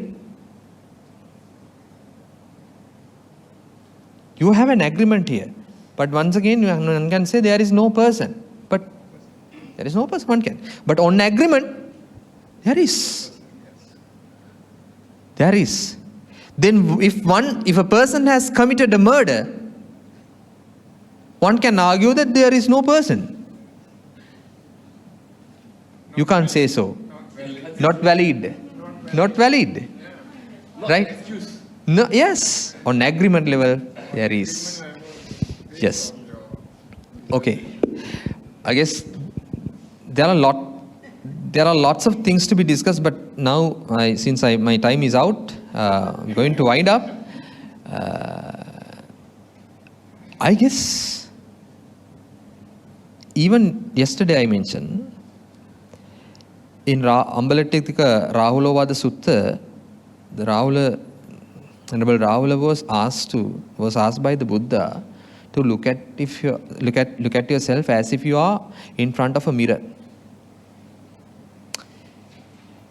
[SPEAKER 1] You have an agreement here. But once again, one can say there is no person. But there is no person, one can. But on agreement, there is. There is. Then if a person has committed a murder, one can argue that there is no person. You can't say so. Not valid. Not valid. Right? No, yes. On agreement level, there is. Yes. Okay. I guess there are lots of things to be discussed, but now since my time is out, I'm going to wind up. I guess even yesterday I mentioned in Ambalatika Rahulovada Sutta, the Venerable Rahula was asked by the Buddha to look at yourself as if you are in front of a mirror.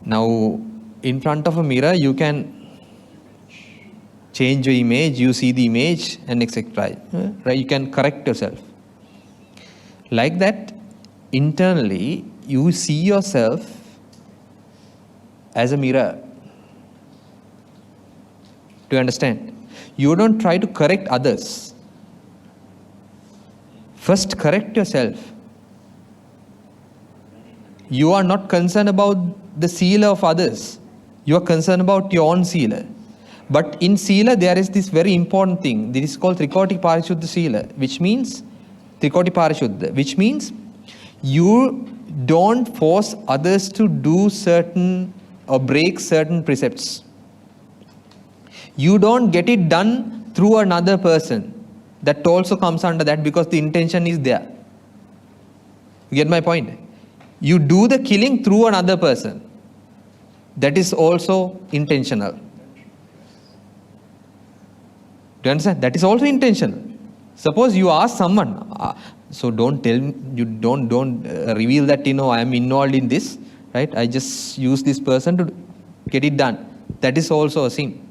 [SPEAKER 1] Now, in front of a mirror, you can change your image, you see the image, and etc. Right? You can correct yourself. Like that, internally, you see yourself as a mirror. Do you understand? You don't try to correct others. First, correct yourself. You are not concerned about the sila of others. You are concerned about your own sila. But in sila, there is this very important thing. This is called Trikoti Parishuddha Sila, which means you don't force others to do certain or break certain precepts. You don't get it done through another person. That also comes under that because the intention is there. You get my point? You do the killing through another person. That is also intentional. Do you understand? That is also intentional. Suppose you ask someone, so don't reveal that, I am involved in this, right? I just use this person to get it done. That is also a sin.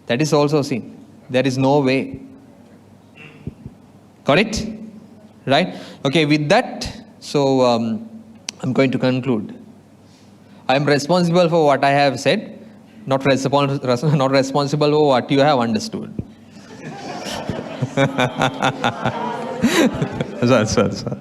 [SPEAKER 1] That is also a sin. There is no way. Correct? Right? Okay, with that, so I'm going to conclude. I am responsible for what I have said, not responsible for what you have understood. Sorry.